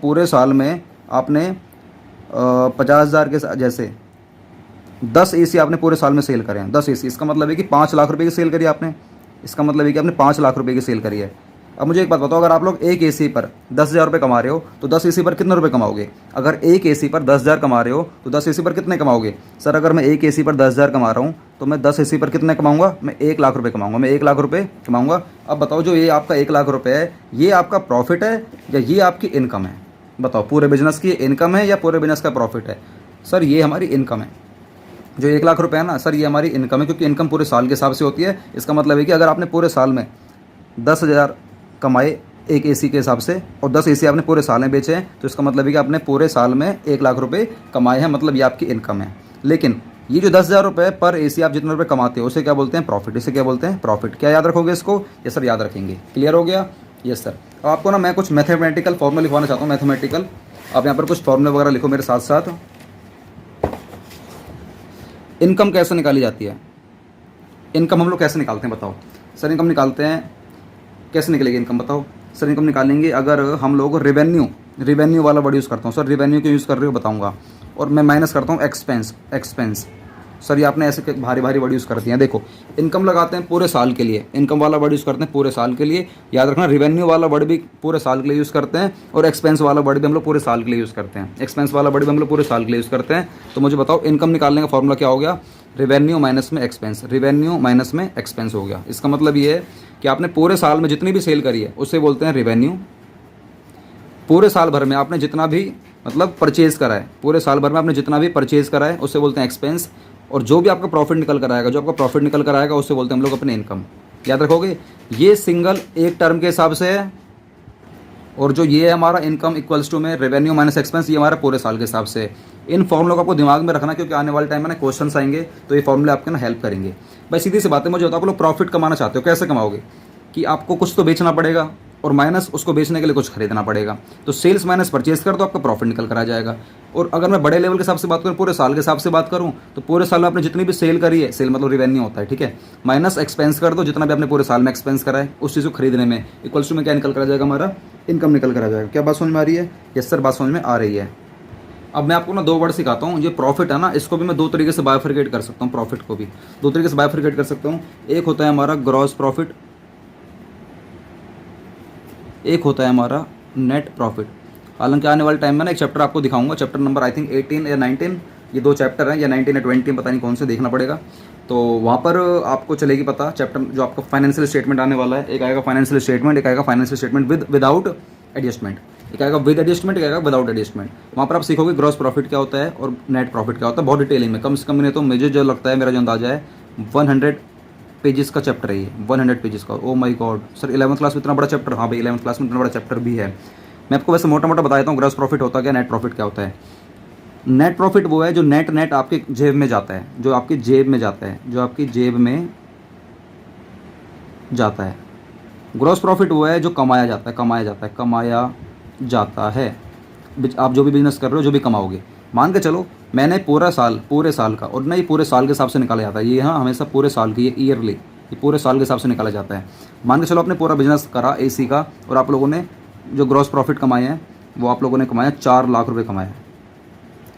50,000 के जैसे 10 एसी आपने पूरे साल में सेल करे हैं, 10 एसी। इसका मतलब है कि 5 लाख रुपए की सेल करी आपने। इसका मतलब है कि आपने 5 लाख रुपए की सेल करी है। अब मुझे एक बात बताओ, अगर आप लोग एक एसी पर 10,000 रुपये कमा रहे हो तो 10 एसी पर कितने रुपए कमाओगे? अगर एक एसी पर 10,000 कमा रहे हो तो 10 एसी पर कितने कमाओगे? सर अगर मैं एक एसी पर 10,000 कमा रहा हूँ तो मैं 10 एसी पर कितने कमाऊंगा? मैं 1 लाख रुपये कमाऊंगा। मैं 1 लाख रुपये कमाऊंगा। अब बताओ, जो ये आपका 1 लाख रुपये है, ये आपका प्रॉफिट है या ये आपकी इनकम है? बताओ, पूरे बिजनेस की इनकम है या पूरे बिजनेस का प्रॉफिट है? सर ये हमारी इनकम है। जो 1 लाख रुपये है ना सर, ये हमारी इनकम है, क्योंकि इनकम पूरे साल के हिसाब से होती है। इसका मतलब है कि अगर आपने पूरे साल में 10,000 कमाए एक एसी के हिसाब से और 10 एसी आपने पूरे साल में बेचे हैं, तो इसका मतलब है कि आपने पूरे साल में 1 लाख रुपये कमाए हैं। मतलब ये आपकी इनकम है। लेकिन ये जो 10,000 रुपये पर एसी आप जितने रुपये कमाते हो उसे क्या बोलते हैं? प्रॉफिट। इसे क्या बोलते हैं? प्रॉफिट। क्या याद रखोगे इसको? ये सर याद रखेंगे। क्लियर हो गया? Yes sir. अब आपको ना मैं कुछ मैथमेटिकल फॉर्मूला लिखवाना चाहता हूँ। मैथमेटिकल, आप यहाँ पर कुछ फॉर्मूले वगैरह लिखो मेरे साथ साथ। इनकम कैसे निकाली जाती है? इनकम हम लोग कैसे निकालते हैं बताओ? सर इनकम निकालते हैं, कैसे निकलेगी इनकम बताओ? सर इनकम निकालेंगे अगर हम लोग रिवेन्यू वाला वर्ड यूज़ करता हूँ। सर रिवेन्यू क्यों यूज़ कर रहे हो बताऊँगा। और मैं माइनस करता हूँ एक्सपेंस। सर ये आपने ऐसे भारी भारी वर्ड यूज़ कर दिए हैं। देखो, इनकम लगाते हैं पूरे साल के लिए, इनकम वाला वर्ड यूज़ करते हैं पूरे साल के लिए। याद रखना, रिवेन्यू वाला वर्ड भी पूरे साल के लिए यूज़ करते हैं, और एक्सपेंस वाला वर्ड भी हम लोग पूरे साल के लिए यूज़ करते हैं। एक्सपेंस वाला वर्ड भी हम लोग पूरे साल के लिए यूज़ करते हैं। तो मुझे बताओ, इनकम निकालने का फॉर्मूला क्या हो गया? रिवेन्यू माइनस में एक्सपेंस। रिवेन्यू माइनस में एक्सपेंस हो गया। इसका मतलब ये है कि आपने पूरे साल में जितनी भी सेल करी है उसे बोलते हैं रिवेन्यू। पूरे साल भर में आपने जितना भी मतलब परचेज़ करा है, पूरे साल भर में आपने जितना भी परचेज़ करा है उसे बोलते हैं एक्सपेंस। और जो भी आपका प्रॉफिट निकल कर आएगा, जो आपका प्रॉफिट निकल कर आएगा उसे बोलते हैं हम लोग अपनी इनकम। याद रखोगे, ये सिंगल एक टर्म के हिसाब से है, और जो ये है हमारा इनकम इक्वल्स टू में रेवेन्यू माइनस एक्सपेंस, ये हमारा पूरे साल के हिसाब से। इन फॉर्मूलों को आपको दिमाग में रखना, क्योंकि आने वाले टाइम में ना क्वेश्चंस आएंगे तो ये फॉर्मूले आपके ना हेल्प करेंगे। भाई सीधी सी बात है, मुझे बताओ, आप लोग प्रॉफिट कमाना चाहते हो, कैसे कमाओगे? कि आपको कुछ तो बेचना पड़ेगा और माइनस उसको बेचने के लिए कुछ खरीदना पड़ेगा। तो सेल्स माइनस परचेज कर दो, आपका प्रॉफिट निकल कर आ जाएगा। और अगर मैं बड़े लेवल के हिसाब से बात करूँ, पूरे साल के हिसाब से बात करूँ, तो पूरे साल में आपने जितनी भी सेल करी है, सेल मतलब रिवेन्यू होता है, ठीक है, माइनस एक्सपेंस कर दो, जितना भी आपने पूरे साल में एक्सपेंस करा है उस चीज़ को खरीदने में, इक्वल्स टू में क्या निकल कर आ जाएगा? हमारा इनकम निकल कर आ जाएगा। क्या बात समझ में आ रही है? यस सर, बात समझ में आ रही है। अब मैं आपको ना 2 वर्ड सिखाता हूँ। ये प्रॉफिट है ना, इसको भी मैं 2 तरीके से बायफरकेट कर सकता हूँ। प्रॉफिट को भी 2 तरीके से बायफरकेट कर सकता हूँ। एक होता है हमारा ग्रॉस प्रॉफिट, एक होता है हमारा नेट प्रॉफिट। हालांकि आने वाले टाइम में ना एक चैप्टर आपको दिखाऊंगा, चैप्टर नंबर आई थिंक 18 या 19, ये 2 चैप्टर हैं, या 19 या 20, पता नहीं कौन से, देखना पड़ेगा। तो वहाँ पर आपको चलेगी पता। चैप्टर जो आपका फाइनेंशियल स्टेटमेंट आने वाला है, एक आएगा फाइनेंशियल स्टेटमेंट, एक आएगा फाइनेंशियल स्टेटमेंट विदाउट एडजस्टमेंट, एक आएगा विद एडजस्टमेंट, एक आएगा विदाउट एडजस्टमेंट। वहाँ पर आप सीखोगे ग्रॉस प्रॉफिट क्या होता है और नेट प्रॉफिट क्या होता है, बहुत डिटेलिंग में। कम से कम नहीं तो मुझे जो लगता है, मेरा जो अंदाजा है, 100 पेजेस का चैप्टर है ये, 100 पेजेस का। Oh my God sir, 11th class में इतना बड़ा चैप्टर? हाँ भाई, 11th क्लास में इतना बड़ा चैप्टर भी है। मैं आपको वैसे मोटा मोटा बता देता हूँ, ग्रॉस प्रॉफिट होता क्या, नेट प्रॉफिट क्या होता है। नेट प्रॉफिट वो है जो नेट आपके जेब में जाता है, जो आपकी जेब में जाता है, जो आपकी जेब में जाता है। ग्रॉस प्रॉफिट वो है जो कमाया जाता है, कमाया जाता है। आप जो भी बिजनेस कर रहे हो, जो भी कमाओगे, मान के चलो मैंने पूरे साल का, और ना ये पूरे साल के हिसाब से निकाला जाता है, ये हाँ हमेशा पूरे साल की, ये ईयरली, ये पूरे साल के हिसाब से निकाला जाता है। मान के चलो आपने पूरा बिजनेस करा एसी का, और आप लोगों ने जो ग्रॉस प्रॉफिट कमाए हैं वो आप लोगों ने कमाया 4 लाख रुपए कमाए।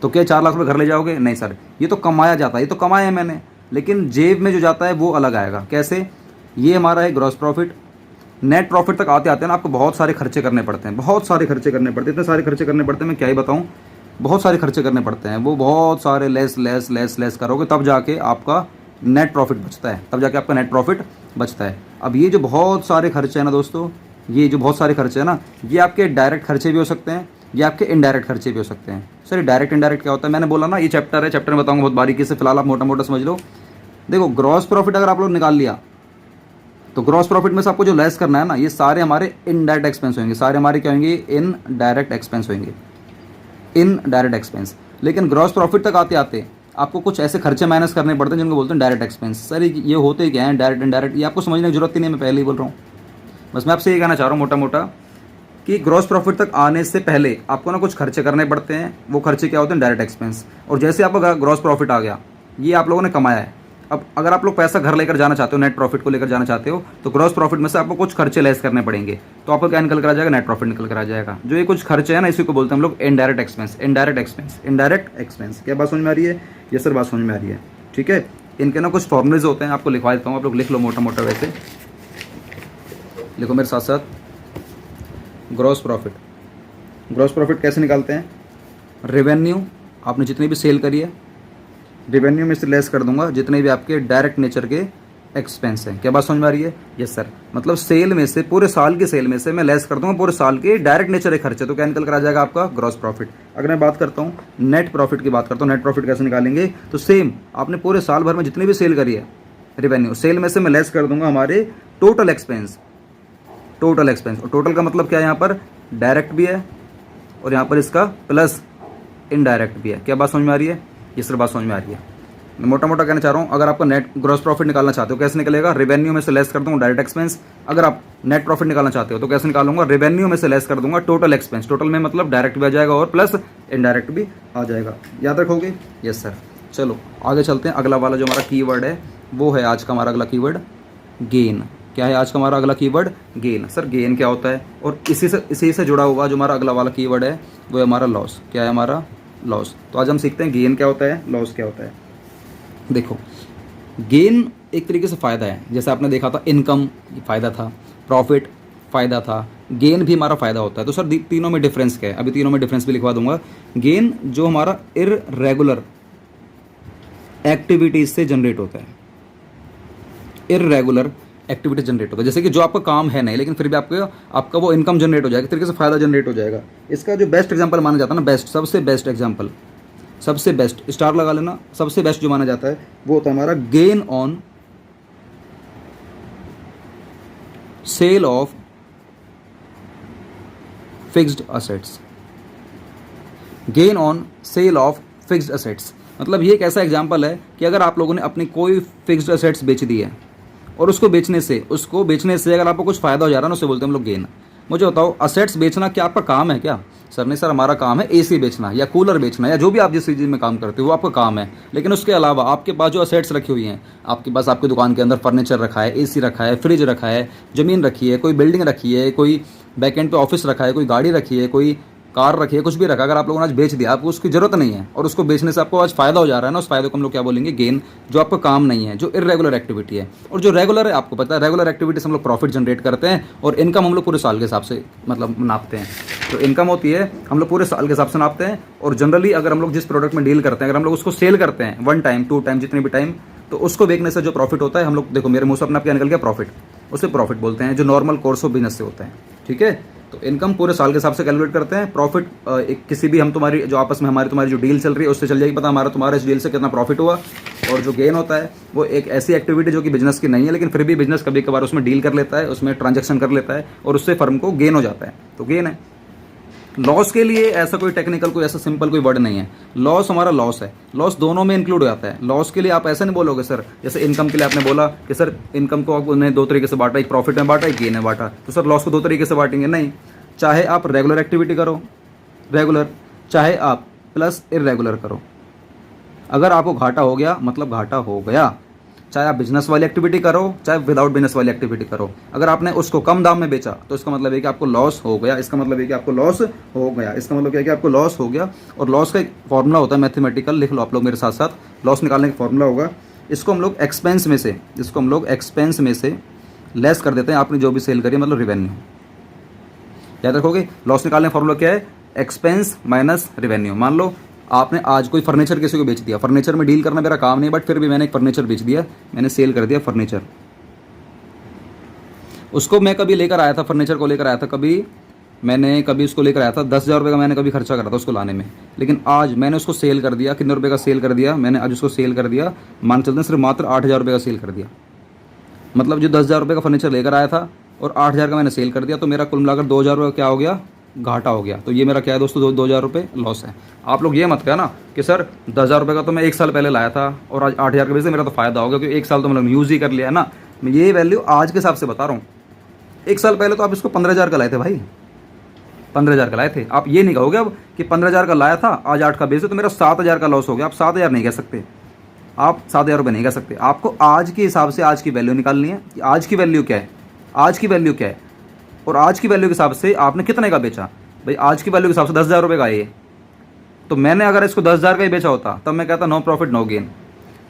तो क्या 4 लाख रुपये घर ले जाओगे? नहीं सर, ये तो कमाया जाता है, ये तो कमाया है मैंने, लेकिन जेब में जो जाता है वो अलग आएगा। कैसे? ये हमारा है ग्रॉस प्रॉफिट। नेट प्रॉफिट तक आते आते ना आपको बहुत सारे खर्चे करने पड़ते हैं, बहुत सारे खर्चे करने पड़ते हैं, इतने सारे खर्चे करने पड़ते हैं मैं क्या ही बताऊँ, बहुत सारे खर्चे करने पड़ते हैं। वो बहुत सारे लेस करोगे तब जाके आपका नेट प्रॉफिट बचता है, तब जाके आपका नेट प्रॉफिट बचता है। अब ये जो बहुत सारे खर्चे हैं ना दोस्तों, ये जो बहुत सारे खर्चे हैं ना, ये आपके डायरेक्ट खर्चे भी हो सकते हैं, ये आपके इनडायरेक्ट खर्चे भी हो सकते हैं। सर डायरेक्ट इनडायरेक्ट क्या होता है? मैंने बोला ना ये चैप्टर है, चैप्टर में बताऊंगा बहुत बारीकी से, फिलहाल आप मोटा मोटा समझ लो। देखो ग्रॉस प्रॉफिट अगर आप लोग निकाल लिया तो ग्रॉस प्रॉफिट में से आपको जो लेस करना है ना, ये सारे हमारे इनडायरेक्ट एक्सपेंस होंगे, सारे हमारे क्या होंगे? इनडायरेक्ट एक्सपेंस होंगे, इनडायरेक्ट एक्सपेंस। लेकिन ग्रॉस प्रॉफिट तक आते आते आपको कुछ ऐसे खर्चे माइनस करने पड़ते हैं जिनको बोलते हैं डायरेक्ट एक्सपेंस। सर ये होते क्या हैं डायरेक्ट इनडायरेक्ट? ये आपको समझने की जरूरत ही नहीं, मैं पहले ही बोल रहा हूँ। बस मैं आपसे ये कहना चाह रहा हूँ मोटा मोटा कि ग्रॉस प्रॉफिट तक आने से पहले आपको ना कुछ खर्चे करने पड़ते हैं। वो खर्चे क्या होते हैं? Direct expense. और जैसे आपका ग्रॉस प्रॉफिट आ गया, ये आप लोगों ने कमाया है, अब अगर आप लोग पैसा घर लेकर जाना चाहते हो, नेट प्रॉफिट को लेकर जाना चाहते हो, तो ग्रॉस प्रॉफिट में से आपको कुछ खर्चे लेस करने पड़ेंगे, तो आपको क्या निकल कर आ जाएगा? नेट प्रॉफिट निकल कर आ जाएगा। जो ये कुछ खर्चे हैं ना, इसी को बोलते हैं हम लोग indirect expense. Indirect expense, indirect expense. क्या बात समझ में आ रही है? ये सर बात समझ में आ रही है, ठीक है। इनके ना कुछ फॉर्मूलेज होते हैं, आपको लिखवा देता हूँ, आप लोग लिख लो मोटा मोटा, वैसे लिखो मेरे साथ साथ। ग्रॉस प्रॉफिट, ग्रॉस प्रॉफिट कैसे निकालते हैं? रेवेन्यू आपने जितनी भी सेल करी है, रेवेन्यू में से लेस कर दूंगा जितने भी आपके डायरेक्ट नेचर के एक्सपेंस हैं। क्या बात समझ में आ रही है? यस सर, मतलब सेल में से, पूरे साल की सेल में से मैं लेस कर दूंगा पूरे साल के डायरेक्ट नेचर के खर्चे, तो क्या निकल कर आ जाएगा? आपका ग्रॉस प्रॉफिट। अगर मैं बात करता हूँ नेट प्रॉफिट की, बात करता हूँ नेट प्रॉफिट कैसे निकालेंगे, तो सेम आपने पूरे साल भर में जितनी भी सेल करी है, रेवेन्यू, सेल में से मैं लेस कर दूंगा हमारे टोटल एक्सपेंस। टोटल एक्सपेंस, और टोटल का मतलब क्या है? यहाँ पर डायरेक्ट भी है और यहाँ पर इसका प्लस इनडायरेक्ट भी है। क्या बात समझ में आ रही है? ये सर बात समझ में आ रही है। मैं मोटा मोटा कहना चाह रहा हूँ, अगर आपका नेट ग्रॉस प्रॉफिट निकालना चाहते हो कैसे निकलेगा? रेवेन्यू में से लेस कर दूंगा डायरेक्ट एक्सपेंस। अगर आप नेट प्रॉफिट निकालना चाहते हो तो कैसे निकालूंगा? रेवेन्यू में से लेस कर दूंगा टोटल एक्सपेंस। टोटल में मतलब डायरेक्ट भी आ जाएगा और प्लस इनडायरेक्ट भी आ जाएगा। याद रखोगे? Yes sir. चलो आगे चलते हैं। अगला वाला जो हमारा कीवर्ड है वो है आज का हमारा अगला कीवर्ड गेन। क्या है आज का हमारा अगला कीवर्ड? गेन। सर गेन क्या होता है? और इसी से जुड़ा हुआ जो हमारा अगला वाला कीवर्ड है वो है हमारा लॉस। क्या है हमारा? लॉस। तो आज हम सीखते हैं गेन क्या होता है, लॉस क्या होता है। देखो गेन एक तरीके से फ़ायदा है, जैसे आपने देखा था इनकम फ़ायदा था, प्रॉफिट फ़ायदा था, गेन भी हमारा फ़ायदा होता है। तो सर तीनों में डिफरेंस क्या है? अभी तीनों में डिफरेंस भी लिखवा दूंगा। गेन जो हमारा इररेगुलर एक्टिविटीज से जनरेट होता है, इररेगुलर एक्टिविटी जनरेट होता है, जैसे कि जो आपका काम है नहीं लेकिन फिर भी आपका वो इनकम जनरेट हो जाएगा, एक तरीके से फ़ायदा जनरेट हो जाएगा। इसका जो बेस्ट एग्जांपल माना जाता है ना, बेस्ट, सबसे बेस्ट एग्जांपल, सबसे बेस्ट, स्टार लगा लेना, सबसे बेस्ट जो माना जाता है वो होता है हमारा gain on sale of fixed assets. Gain on sale of fixed assets मतलब ये एक ऐसा एग्जांपल है कि अगर आप लोगों ने अपनी कोई फिक्स्ड असेट्स बेच दी है और उसको बेचने से अगर आपको कुछ फ़ायदा हो जा रहा है ना, उससे बोलते हैं हम लोग गेन। मुझे बताओ असेट्स बेचना क्या आपका काम है क्या? सर नहीं सर, हमारा काम है एसी बेचना या कूलर बेचना या जो भी आप जिस चीज़ में काम करते हो वो आपका काम है। लेकिन उसके अलावा आपके पास जो असेट्स रखी हुई हैं, आपके पास आपकी दुकान के अंदर फर्नीचर रखा है, एसी रखा है, फ्रिज रखा है, ज़मीन रखी है, कोई बिल्डिंग रखी है, कोई बैकएंड पे ऑफिस रखा है, कोई गाड़ी रखी है, कोई कार रखी है, कुछ भी रखा, अगर आप लोगों ने आज बेच दिया, आपको उसकी जरूरत नहीं है और उसको बेचने से आपको आज फायदा हो जा रहा है ना, उस फायदे को हम लोग क्या बोलेंगे? गेन। जो आपका काम नहीं है, जो इरेगुलर एक्टिविटी है। और जो रेगुलर है, आपको पता है रेगुलर एक्टिविटी से हम लोग प्रॉफिट जनरेट करते हैं और इनकम हम लोग पूरे साल के हिसाब से मतलब नापते हैं। तो इनकम होती है हम लोग पूरे साल के हिसाब से नापते हैं। और जनरली अगर हम लोग जिस प्रोडक्ट में डील करते हैं, अगर हम लोग उसको सेल करते हैं 1 टाइम 2 टाइम जितने भी टाइम, तो उसको बेचने से जो प्रॉफिट होता है, हम लोग देखो मेरे मुंह से अपना क्या निकल गया? प्रॉफिट। उसे प्रॉफिट बोलते हैं, जो नॉर्मल कोर्स ऑफ बिजनेस से होता है। ठीक है, तो इनकम पूरे साल के हिसाब से कैलकुलेट करते हैं। प्रॉफिट एक किसी भी हम तुम्हारी जो आपस में तुम्हारी जो डील चल रही है उससे चल जाएगी पता तुम्हारा इस डील से कितना प्रॉफिट हुआ। और जो गेन होता है वो एक ऐसी एक्टिविटी जो कि बिजनेस की नहीं है, लेकिन फिर भी बिजनेस कभी कभार उसमें डील कर लेता है, उसमें ट्रांजेक्शन कर लेता है और उससे फर्म को गेन हो जाता है, तो गेन है। लॉस के लिए ऐसा कोई टेक्निकल, कोई ऐसा सिंपल कोई वर्ड नहीं है। लॉस हमारा लॉस है, लॉस दोनों में इंक्लूड हो जाता है। लॉस के लिए आप ऐसा नहीं बोलोगे सर, जैसे इनकम के लिए आपने बोला कि सर इनकम को आपने 2 तरीके से बांटा, एक प्रॉफिट में बांटा, एक गेन में बांटा, तो सर लॉस को 2 तरीके से बांटेंगे? नहीं, चाहे आप रेगुलर एक्टिविटी करो रेगुलर, चाहे आप प्लस इरेगुलर करो। अगर आपको घाटा हो गया मतलब घाटा हो गया, चाहे आप बिजनेस वाली एक्टिविटी करो चाहे विदाउट बिजनेस वाली एक्टिविटी करो, अगर आपने उसको कम दाम में बेचा तो इसका मतलब है कि आपको लॉस हो गया, इसका मतलब है कि आपको लॉस हो गया, इसका मतलब क्या है कि आपको लॉस हो गया। और लॉस का एक फॉर्मूला होता है मैथमेटिकल, लिख लो आप लोग मेरे साथ साथ, लॉस निकालने का फॉर्मूला होगा, इसको हम लोग एक्सपेंस में से लेस कर देते हैं आपने जो भी सेल करी, मतलब रिवेन्यू। याद रखोगे लॉस निकालने का फॉर्मूला क्या है, एक्सपेंस माइनस रिवेन्यू। मान लो आपने आज कोई फर्नीचर किसी को बेच दिया, फर्नीचर में डील करना मेरा काम नहीं, बट फिर भी मैंने एक फर्नीचर बेच दिया, मैंने सेल कर दिया फर्नीचर। उसको मैं कभी लेकर आया था, फर्नीचर को लेकर आया था, कभी उसको लेकर आया था 10,000 रुपये का मैंने कभी खर्चा करा था उसको लाने में, लेकिन आज मैंने उसको सेल कर दिया, कितने रुपये का सेल कर दिया मैंने, आज उसको सेल कर दिया, मान चलते हैं सिर्फ मात्र 8,000 रुपये का सेल कर दिया। मतलब जो 10,000 रुपये का फर्नीचर लेकर आया था और 8,000 का मैंने सेल कर दिया, तो मेरा कुल मिलाकर 2,000 रुपये क्या हो गया, घाटा हो गया। तो ये मेरा क्या है दोस्तों, 2,000 रुपये लॉस है। आप लोग ये मत कहना कि सर 10,000 रुपये का तो मैं 1 साल पहले लाया था और आज 8,000 के वजह से मेरा तो फ़ायदा हो गया, क्योंकि 1 साल तो मतलब यूज़ ही कर लिया है ना। मैं ये वैल्यू आज के हिसाब से बता रहा हूँ। 1 साल पहले तो आप इसको 15,000 का लाए थे भाई, 15,000 का लाए थे। आप ये नहीं कहोगे अब कि 15,000 का लाया था आज 8 का बेचे तो मेरा 7,000 का लॉस हो गया। आप 7,000 नहीं कह सकते, आप 7,000 रुपये नहीं कह सकते। आपको आज के हिसाब से आज की वैल्यू निकालनी है कि आज की वैल्यू क्या है, आज की वैल्यू क्या है, और आज की वैल्यू के हिसाब से आपने कितने का बेचा। भाई आज की वैल्यू के हिसाब से 10,000 रुपये का ये, तो मैंने अगर इसको 10,000 का ही बेचा होता तब मैं कहता नो प्रॉफिट नो गेन,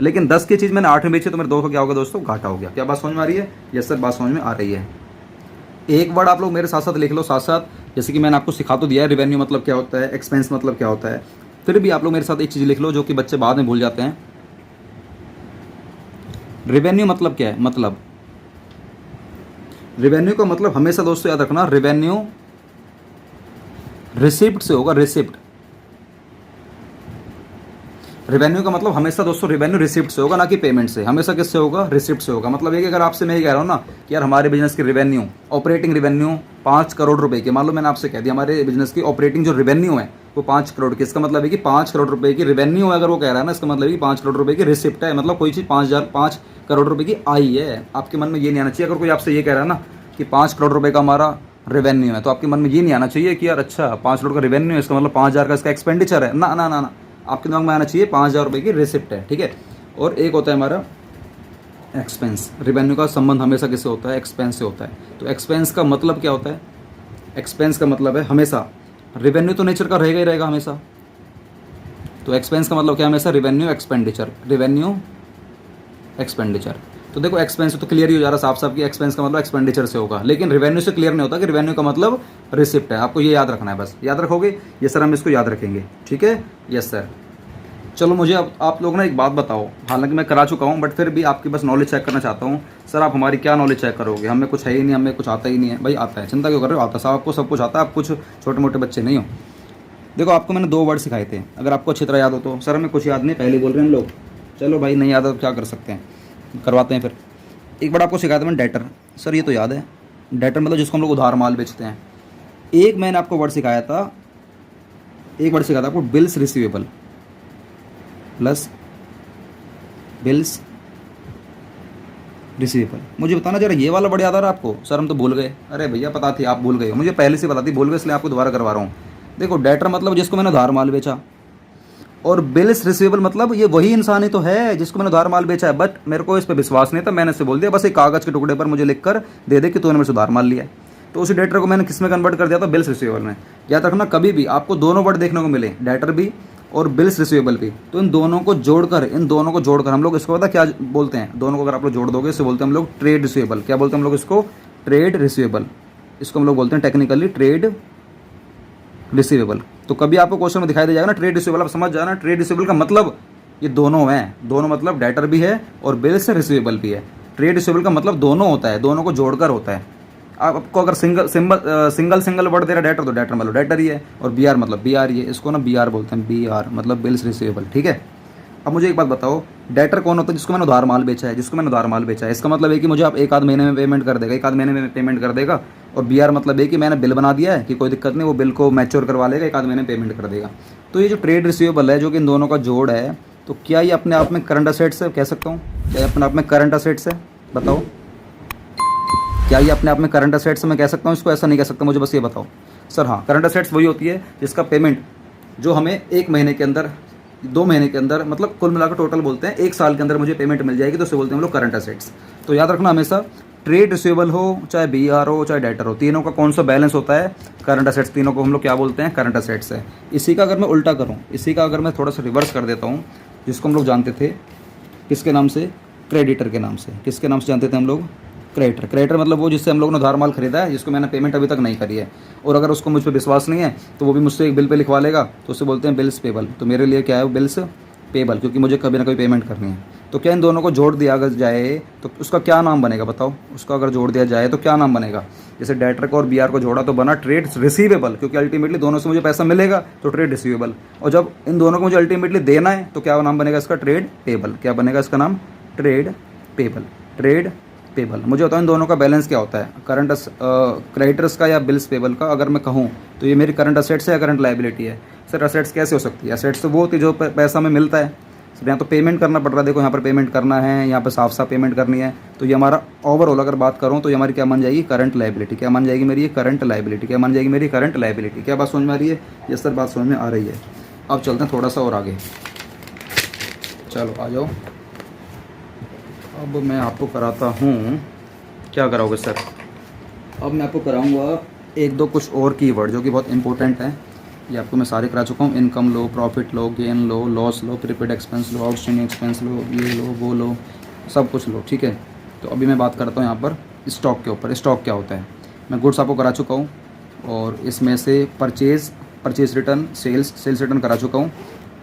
लेकिन 10 की चीज़ मैंने 8 में बेची तो मेरे 2 को क्या होगा दोस्तों, घाटा हो गया। क्या बात समझ में आ रही है? यस सर, बात समझ में आ रही है। एक वर्ड आप लोग मेरे साथ साथ लिख लो साथ साथ, जैसे कि मैंने आपको सिखा तो दिया है रिवेन्यू मतलब क्या होता है, एक्सपेंस मतलब क्या होता है, फिर भी आप लोग मेरे साथ एक चीज़ लिख लो जो कि बच्चे बाद में भूल जाते हैं। रिवेन्यू मतलब क्या है, मतलब रिवेन्यू का मतलब हमेशा दोस्तों याद रखना, रिवेन्यू रिसिप्ट से होगा, रिसिप्ट। रिवेन्यू का मतलब हमेशा दोस्तों रिवेन्यू रिसिप्ट से होगा, ना कि पेमेंट से। हमेशा किससे होगा, रिसिप्ट से होगा। मतलब ये कि अगर आपसे मैं ये कह रहा हूँ ना कि यार हमारे बिजनेस की रिवेन्यू, ऑपरेटिंग रिवेन्यू 5 करोड़ रुपए की, मान लो मैंने आपसे कह दिया हमारे बिजनेस की ऑपरेटिंग जो रिवेन्यू है वो 5 करोड़ की, इसका मतलब है कि 5 करोड़ रुपए की रिवेन्यू है। अगर वो कह रहा है ना, इसका मतलब है कि 5 करोड़ रुपए की रिसिप्ट है, मतलब कोई चीज़ 5 करोड़ रुपए की आई है। आपके मन में ये नहीं आना चाहिए, अगर कोई आपसे ये कह रहा है ना कि 5 करोड़ रुपए का हमारा रेवेन्यू है, तो आपके मन में ये नहीं आना चाहिए कि यार अच्छा 5 करोड़ का रेवेन्यू है, इसका मतलब 5,000 का इसका एक्सपेंडिचर है। ना ना ना ना, आपके दिमाग में आना चाहिए 5,000 रुपये की रिसिप्ट है, ठीक है। और एक होता है हमारा एक्सपेंस। रेवेन्यू का संबंध हमेशा किससे होता है, एक्सपेंस से होता है। तो एक्सपेंस का मतलब क्या होता है, एक्सपेंस का मतलब है हमेशा, रेवेन्यू तो नेचर का रहेगा ही रहेगा हमेशा, तो एक्सपेंस का मतलब क्या है, हमेशा रेवेन्यू एक्सपेंडिचर, रेवेन्यू एक्सपेंडिचर। तो देखो एक्सपेंस तो क्लियर ही हो जा रहा साफ साफ कि एक्सपेंस का मतलब एक्सपेंडिचर से होगा, लेकिन रेवेन्यू से क्लियर नहीं होता कि रेवेन्यू का मतलब रिसिप्ट है। आपको ये याद रखना है, बस याद रखोगे। ये सर हम इसको याद रखेंगे, ठीक है। Yes sir. चलो मुझे अब आप लोग ना एक बात बताओ, हालांकि मैं करा चुका हूँ बट फिर भी आपकी बस नॉलेज चेक करना चाहता हूँ। सर आप हमारी क्या नॉलेज चेक करोगे, हमें कुछ है ही नहीं, हमें कुछ आता ही नहीं है। भाई आता है, चिंता क्यों कर रहे हो, आता साहब आपको सब कुछ आता है, आप कुछ छोटे मोटे बच्चे नहीं हो। देखो आपको मैंने 2 वर्ड सिखाए थे, अगर आपको अच्छी तरह याद हो तो। सर हमें कुछ याद नहीं, पहले बोल रहे हैं हम लोग। चलो भाई नहीं याद है तो क्या कर सकते हैं, करवाते हैं फिर। एक बार आपको सिखाया था मैंने डेटर, सर ये तो याद है। डेटर मतलब जिसको हम लोग उधार माल बेचते हैं। एक मैंने आपको वर्ड सिखाया था, एक वर्ड सिखाया था आपको, bills receivable plus bills receivable. मुझे बताना जरा ये वाला वर्ड याद आ रहा है आपको? सर हम तो भूल गए। अरे भैया पता थी आप भूल गए हो, मुझे पहले से पता थी, भूल गए इसलिए आपको दोबारा करवा रहा हूँ। देखो डेटर मतलब जिसको मैंने उधार माल बेचा, और बिल्स रिसीवेबल मतलब ये वही इंसान ही तो है जिसको मैंने उधार माल बेचा है, बट मेरे को इस पर विश्वास नहीं था, मैंने इससे बोल दिया बस एक कागज़ के टुकड़े पर मुझे लिखकर दे दे कि तूने मेरे से उधार माल लिया है। तो उसी डेटर को मैंने किस में कन्वर्ट कर दिया था, बिल्स रिसीवेबल में। याद रखना कभी भी आपको दोनों वर्ड देखने को मिले, डेटर भी और बिल्स रिसीवेबल भी, तो इन दोनों को जोड़कर हम लोग इसको पता क्या बोलते हैं, दोनों को अगर आप लोग जोड़ दोगे इससे बोलते हैं हम लोग ट्रेड रिसीवेबल। क्या बोलते हैं हम लोग इसको, ट्रेड रिसीवेबल। इसको हम लोग बोलते हैं टेक्निकली ट्रेड रिसीवेबल। तो कभी आपको क्वेश्चन में दिखाई दे जाएगा ना ट्रेड रिसीवेबल, आप समझ जाना ट्रेड रिसीवेबल का मतलब ये दोनों हैं, दोनों मतलब डेटर भी है और बिल्स रिसीवेबल भी है। ट्रेड रिसीवेबल का मतलब दोनों होता है, दोनों को जोड़कर होता है। आपको अगर सिंगल वर्ड दे रहा डेटर तो डेटर मतलब डेटर ही है, और बी आर मतलब बी आर ही है। इसको ना बी आर बोलते हैं, बी आर मतलब बिल्स रिसीवेबल, ठीक है। अब मुझे एक बात बताओ, डेटर कौन होता है, जिसको मैंने उधार माल बेचा है, जिसको मैंने उधार माल बेचा है। इसका मतलब है कि मुझे आप 1 आध महीने में पेमेंट कर देगा, 1 आध महीने में पेमेंट कर देगा। और बी आर मतलब है कि मैंने बिल बना दिया है कि कोई दिक्कत नहीं, वो बिल को मैच्योर करवा लेगा, 1 आध महीने में पेमेंट कर देगा। तो ये जो ट्रेड रिसीवेबल है जो कि इन दोनों का जोड़ है, तो क्या ये अपने आप में करंट असेट्स है, कह सकता हूँ? क्या ये अपने आप में करंट असेट्स है, बताओ क्या ये अपने आप में करंट असेट्स मैं कह सकता हूँ इसको? ऐसा नहीं कह सकता, मुझे बस ये बताओ। सर हाँ, करंट असेट्स वही होती है जिसका पेमेंट जो हमें 1 महीने के अंदर 2 महीने के अंदर, मतलब कुल मिलाकर टोटल बोलते हैं 1 साल के अंदर मुझे पेमेंट मिल जाएगी, तो उसे बोलते हैं हम लोग करंट असेट्स। तो याद रखना हमेशा, ट्रेड रिसीवेबल हो चाहे BR हो चाहे डेटर हो, तीनों का कौन सा बैलेंस होता है, करंट असेट्स। तीनों को हम लोग क्या बोलते हैं, करंट असेट्स है। इसी का अगर मैं उल्टा करूँ, इसी का अगर मैं थोड़ा सा रिवर्स कर देता हूँ, जिसको हम लोग जानते थे किसके नाम से, क्रेडिटर के नाम से। किसके नाम से जानते थे हम लोग, क्रेडिटर। क्रेडिटर मतलब वो जिससे हम लोग ने उधार माल खरीदा है, जिसको मैंने पेमेंट अभी तक नहीं करी है, और अगर उसको मुझ पर विश्वास नहीं है तो वो भी मुझसे एक बिल पे लिखवा लेगा, तो उसे बोलते हैं बिल्स पेबल। तो मेरे लिए क्या है, बिल्स पेबल, क्योंकि मुझे कभी ना कभी पेमेंट करनी है। तो क्या इन दोनों को जोड़ दिया अगर जाए तो उसका क्या नाम बनेगा, बताओ। उसका अगर जोड़ दिया जाए तो क्या नाम बनेगा। जैसे डेटर को और BR को जोड़ा तो बना ट्रेड रिसीवेबल, क्योंकि अल्टीमेटली दोनों से मुझे पैसा मिलेगा तो ट्रेड रिसीवेबल। और जब इन दोनों को मुझे अल्टीमेटली देना है तो क्या नाम बनेगा इसका, ट्रेड पेबल। क्या बनेगा इसका नाम, ट्रेड पेबल। Trade payable. मुझे बताओ इन दोनों का बैलेंस क्या होता है, करंट क्रेडिटर्स का या बिल्स पेबल का। अगर मैं कहूँ तो ये मेरी करंट असेट्स है या करंट लाइबिलिटी है। सर असेट्स कैसे हो सकती है, असेट्स तो वो होती है जो पैसा हमें मिलता है। सर यहाँ तो पेमेंट करना पड़ रहा है, देखो यहाँ पर पेमेंट करना है, यहाँ पर साफ साफ पेमेंट करनी है। तो ये हमारा ओवरऑल अगर बात करूँ तो ये हमारी क्या मान जाएगी, करंट लाइबिलिटी। क्या मान जाएगी मेरी ये, करंट लाइबिलिटी। क्या मान जाएगी मेरी, करंट लाइबिलिटी। क्या बात समझ में आ रही है, ये सर बात समझ में आ रही है। अब चलते हैं थोड़ा सा और आगे, चलो आ जाओ। अब मैं आपको कराता हूँ, क्या कराओगे सर, अब मैं आपको कराऊंगा एक दो कुछ और कीवर्ड जो कि बहुत इंपॉर्टेंट हैं। ये आपको मैं सारे करा चुका हूँ। इनकम लो, प्रॉफिट लो, गेन लो, लॉस लो, प्रीपेड एक्सपेंस लो, आउटस्टैंडिंग एक्सपेंस लो, ये लो वो लो, सब कुछ लो, ठीक है। तो अभी मैं बात करता हूँ यहाँ पर स्टॉक के ऊपर। स्टॉक क्या होता है, मैं गुड्स आपको करा चुका हूँ, और इसमें से परचेज रिटर्न, सेल्स रिटर्न करा चुका हूँ।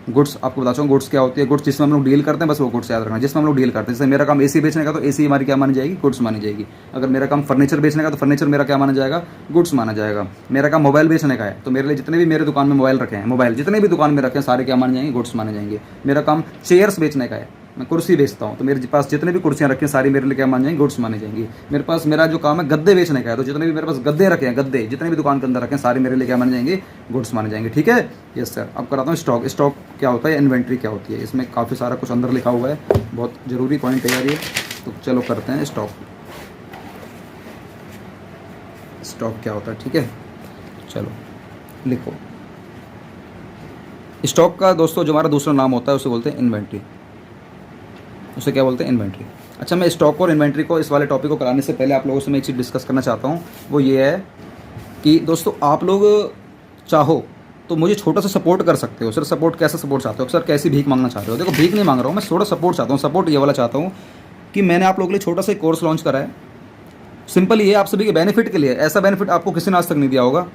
गुड्स आपको बता चुका हूँ, गुड्स क्या होती है, गुड्स जिसमें हम लोग डील करते हैं, बस वो गुड्स याद रखना जिसमें हम लोग डील करते हैं। जैसे मेरा काम AC बेचने का तो AC हमारी क्या मानी जाएगी, गुड्स मानी जाएगी। अगर मेरा काम फर्नीचर बेचने का तो फर्नीचर मेरा क्या माना जाएगा, गुड्स माना जाएगा। मेरा काम मोबाइल बेचने का है तो मेरे लिए जितने भी मेरे दुकान में मोबाइल रखे हैं, मोबाइल जितने भी दुकान में रखे हैं सारे क्या माने जाएंगे, गुड्स माने जाएंगे। मेरा काम चेयर्स बेचने का है, मैं कुर्सी बेचता हूँ तो मेरे पास जितने भी कुर्सियाँ रखी हैं सारी मेरे लिए क्या मान जाएंगी, गुड्स मानी जाएंगी। मेरे पास मेरा जो काम है गद्दे बेचने का है, तो जितने भी मेरे पास गद्दे रखे हैं, गद्दे जितने भी दुकान के अंदर रखे हैं सारे मेरे लिए क्या माने जाएंगे, गुड्स माने जाएंगे, ठीक है। Yes sir. अब कराता हूँ स्टॉक। स्टॉक क्या होता है, इन्वेंट्री क्या होती है। इसमें काफ़ी सारा कुछ अंदर लिखा हुआ है, बहुत ज़रूरी पॉइंट है यार ये। तो चलो करते हैं स्टॉक। स्टॉक क्या होता है, ठीक है, चलो लिखो। स्टॉक का दोस्तों जो हमारा दूसरा नाम होता है उसे बोलते हैं इन्वेंट्री। उसे क्या बोलते हैं, इन्वेंट्री। अच्छा, मैं स्टॉक और इन्वेंट्री को, इस वाले टॉपिक को कराने से पहले आप लोगों से मैं एक चीज़ डिस्कस करना चाहता हूँ। वो ये है कि दोस्तों आप लोग चाहो तो मुझे छोटा सा सपोर्ट कर सकते हो। सर सपोर्ट कैसे सपोर्ट चाहते हो, सर कैसी भीख मांगना चाहते हो। देखो भीख नहीं मांग रहा हूँ मैं, थोड़ा सपोर्ट चाहता हूँ। सपोर्ट ये वाला चाहता हूँ कि मैंने आप लोगों के लिए छोटा सा कोर्स लॉन्च करा है। सिंपल ये आप सभी के बेनिफिट के लिए। ऐसा बेनिफिट आपको किसी ने आज तक नहीं दिया होगा।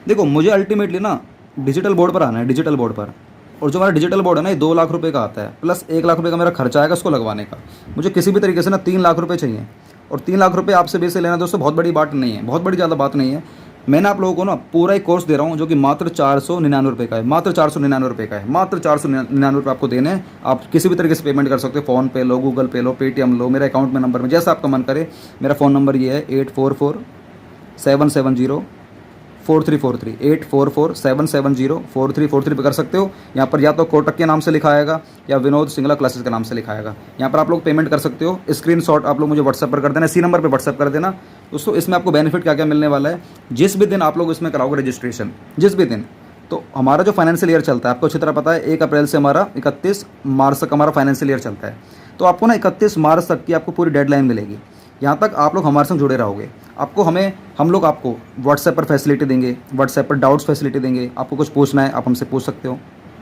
देखो मुझे अल्टीमेटली ना डिजिटल बोर्ड पर आना है, डिजिटल बोर्ड पर। और जो हमारा डिजिटल बोर्ड है ना, ये 2 लाख रुपए का आता है, प्लस 1 लाख रुपए का मेरा खर्चा आएगा उसको लगवाने का। मुझे किसी भी तरीके से ना 3 लाख रुपए चाहिए, और 3 लाख रुपए आपसे बेस से लेना दोस्तों बहुत बड़ी बात नहीं है, बहुत बड़ी ज़्यादा बात नहीं है। मैंने आप लोगों को ना पूरा एक कोर्स दे रहा हूँ जो कि मात्र 499 रुपये का है, मात्र 499 रुपये का है, मात्र 499 रुपये आपको देने हैं। आप किसी भी तरीके से पेमेंट कर सकते हो, फ़ोन पे लो, गूगल पे लो, पेटीएम लो, मेरे अकाउंट में नंबर में जैसा आपका मन करे। मेरा फ़ोन नंबर ये है 844-770-4343, 844-770-4343 पे कर सकते हो। यहाँ पर या तो कोटक के नाम से लिखा आएगा या विनोद सिंगला क्लासेस के नाम से लिखा आएगा। यहाँ पर आप लोग पेमेंट कर सकते हो। स्क्रीनशॉट आप लोग मुझे व्हाट्सएप पर कर देना, इसी नंबर पे व्हाट्सएप कर देना। दोस्तों इसमें आपको बेनिफिट क्या क्या मिलने वाला है, जिस भी दिन आप लोग इसमें कराओगे रजिस्ट्रेशन, जिस भी दिन, तो हमारा जो फाइनेंशियल ईयर चलता है आपको अच्छी तरह पता है, 1 अप्रैल से हमारा 31 मार्च तक हमारा फाइनेंशियल ईयर चलता है। तो आपको ना 31 मार्च तक की आपको पूरी डेडलाइन मिलेगी। यहाँ तक आप लोग हमारे संग जुड़े रहोगे। हम लोग आपको व्हाट्सएप पर फैसिलिटी देंगे, व्हाट्सएप पर डाउट्स फैसिलिटी देंगे। आपको कुछ पूछना है आप हमसे पूछ सकते हो,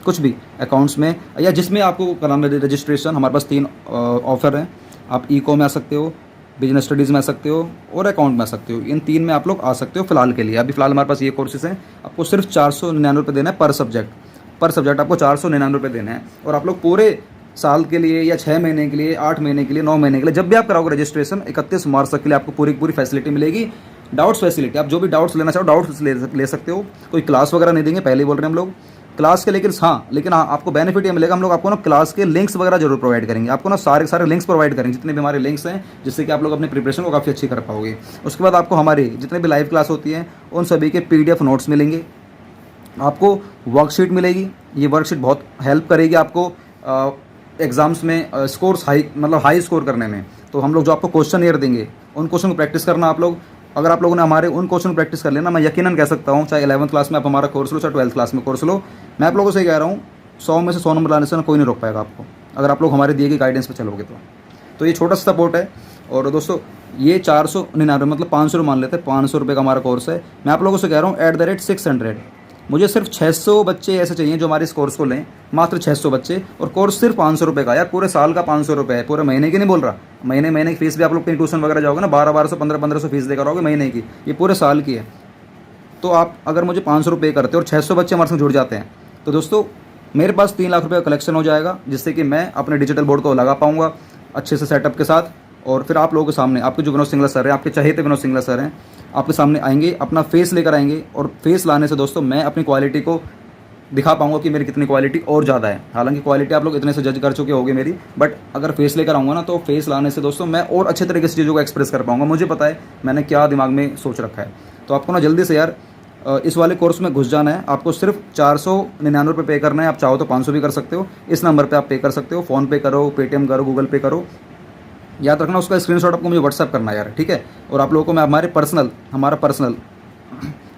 कुछ भी अकाउंट्स में या जिसमें आपको कराना है रजिस्ट्रेशन। हमारे पास 3 ऑफर हैं। आप इको में आ सकते हो, बिजनेस स्टडीज़ में आ सकते हो और अकाउंट में आ सकते हो। इन 3 में आप लोग आ सकते हो फिलहाल के लिए। अभी फिलहाल हमारे पास ये कोर्सेज हैं। आपको सिर्फ 499 रुपये देना है पर सब्जेक्ट आपको 499 रुपये देना है। और आप लोग पूरे साल के लिए या 6 महीने के लिए, 8 महीने के लिए, 9 महीने के लिए, जब भी आप कराओगे रजिस्ट्रेशन 31 मार्च तक के लिए आपको पूरी फैसिलिटी मिलेगी। डाउट्स फैसिलिटी, आप जो भी डाउट्स लेना चाहो डाउट्स ले सकते हो। कोई क्लास वगैरह नहीं देंगे, पहले ही बोल रहे हैं हम लोग क्लास के, लेकिन हाँ आपको बेनिफिट ये मिलेगा, हम लोग आपको ना क्लास के लिंक्स वगैरह जरूर प्रोवाइड करेंगे। आपको ना सारे लिंक्स प्रोवाइड करेंगे, जितने भी हमारे लिंक्स हैं, जिससे कि आप लोग अपनी प्रिपरेशन को काफ़ी अच्छी कर पाओगे। उसके बाद आपको हमारी जितने भी लाइव क्लास होती हैं उन सभी के PDF नोट्स मिलेंगे, आपको वर्कशीट मिलेगी। ये वर्कशीट बहुत हेल्प करेगी आपको एग्ज़ाम्स में स्कोर्स हाई स्कोर करने में। तो हम लोग जो आपको क्वेश्चन ईयर देंगे उन क्वेश्चन को प्रैक्टिस करना आप लोग। अगर आप लोगों ने हमारे उन क्वेश्चन प्रैक्टिस कर लेना, मैं यकीनन कह सकता हूँ, चाहे 11th क्लास में आप हमारा कोर्स लो, चाहे 12th क्लास में कोर्स लो, मैं आप लोगों से कह रहा हूँ 100 में से 100 नंबर लाने से ना कोई नहीं रोक पाएगा आपको, अगर आप लोग हमारे दिए गई गाइडेंस पे चलोगे तो ये छोटा सा सपोर्ट है। और दोस्तों ये 499 मतलब 500 मान लेते हैं, 500 रुपये का हमारा कोर्स है। मैं आप लोगों से कह रहा हूँ @600 मुझे सिर्फ 600 बच्चे ऐसे चाहिए जो हमारे इस कोर्स को लें, मात्र 600 बच्चे, और कोर्स सिर्फ 500 रुपये का। यार पूरे साल का 500 रुपये है, पूरे महीने की नहीं बोल रहा। महीने की फीस भी आप लोग कहीं ट्यूशन वगैरह जाओगे ना 1200 1500 फीस देकर आओगे महीने की, ये पूरे साल की है। तो आप अगर मुझे 500 रुपये करते हो और 600 बच्चे हमारे साथ जुड़ जाते हैं तो दोस्तों मेरे पास 3 लाख रुपये का कलेक्शन हो जाएगा, जिससे कि मैं अपने डिजिटल बोर्ड को लगा पाऊंगा अच्छे से सेटअप के साथ। और फिर आप लोगों के सामने आपके जो विनोद सिंगला सर हैं, आपके चहेते विनोद सिंगला सर हैं, आपके सामने आएंगे, अपना फेस लेकर आएंगे। और फेस लाने से दोस्तों मैं अपनी क्वालिटी को दिखा पाऊंगा कि मेरी कितनी क्वालिटी और ज़्यादा है। हालांकि क्वालिटी आप लोग इतने से जज कर चुके होगे मेरी, बट अगर फेस लेकर आऊँगा ना तो फेस लाने से दोस्तों मैं और अच्छे तरीके से चीज़ों को एक्सप्रेस कर पाऊँगा। मुझे पता है मैंने क्या दिमाग में सोच रखा है। तो आपको ना जल्दी से यार इस वाले कोर्स में घुस जाना है। आपको सिर्फ 499 रुपये पे करना है। आप चाहो तो 500 भी कर सकते हो, इस नंबर पे आप पे कर सकते हो। फ़ोन पे करो, पेटीएम करो, गूगल पे करो, याद रखना उसका स्क्रीनशॉट आपको मुझे व्हाट्सएप करना है यार, ठीक है। और आप लोगों को मैं हमारा पर्सनल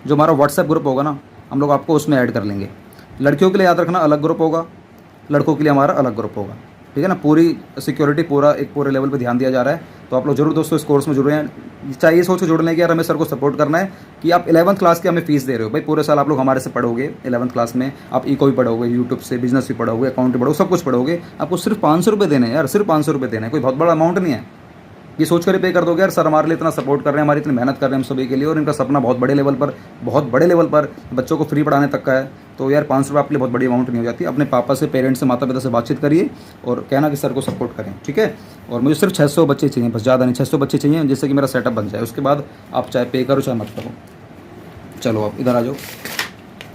जो हमारा व्हाट्सएप ग्रुप होगा ना, हम लोग आपको उसमें ऐड कर लेंगे। लड़कियों के लिए याद रखना अलग ग्रुप होगा, लड़कों के लिए हमारा अलग ग्रुप होगा, ठीक है ना। पूरी सिक्योरिटी पूरे लेवल पे ध्यान दिया जा रहा है। तो आप लोग जरूर दोस्तों इस कोर्स में जुड़े हैं। चाहिए सोच के जुड़ने की यार हमें सर को सपोर्ट करना है कि आप 11th क्लास की हमें फीस दे रहे हो भाई, पूरे साल आप लोग हमारे से पढ़ोगे। 11th क्लास में आप इको भी पढ़ोगे, यूट्यूब से बिजनेस भी पढ़ोगे, अकाउंट भी पढ़ोगे, सब कुछ पढ़ोगे। आपको सिर्फ 500 रुपये देने हैं यार, सिर्फ 500 रुपये देने हैं, कोई बहुत बड़ा अमाउंट नहीं है। ये सोच कर ही पे कर दोगे यार सर हमारे लिए इतना सपोर्ट कर रहे हैं, हमारी इतनी मेहनत कर रहे हैं हम सभी के लिए, और इनका सपना बहुत बड़े लेवल पर बच्चों को फ्री पढ़ाने तक का है। तो यार 500 रुपये आपके लिए बहुत बड़ी अमाउंट नहीं हो जाती। अपने पापा से, पेरेंट्स से, माता पिता से बातचीत करिए और कहना कि सर को सपोर्ट करें, ठीक है। और मुझे सिर्फ 600 बच्चे चाहिए, बस ज़्यादा नहीं, 600 बच्चे चाहिए जिससे कि मेरा सेटअप बन जाए। उसके बाद आप चाहे पे करो चाहे मत करो। चलो आप इधर आ जाओ।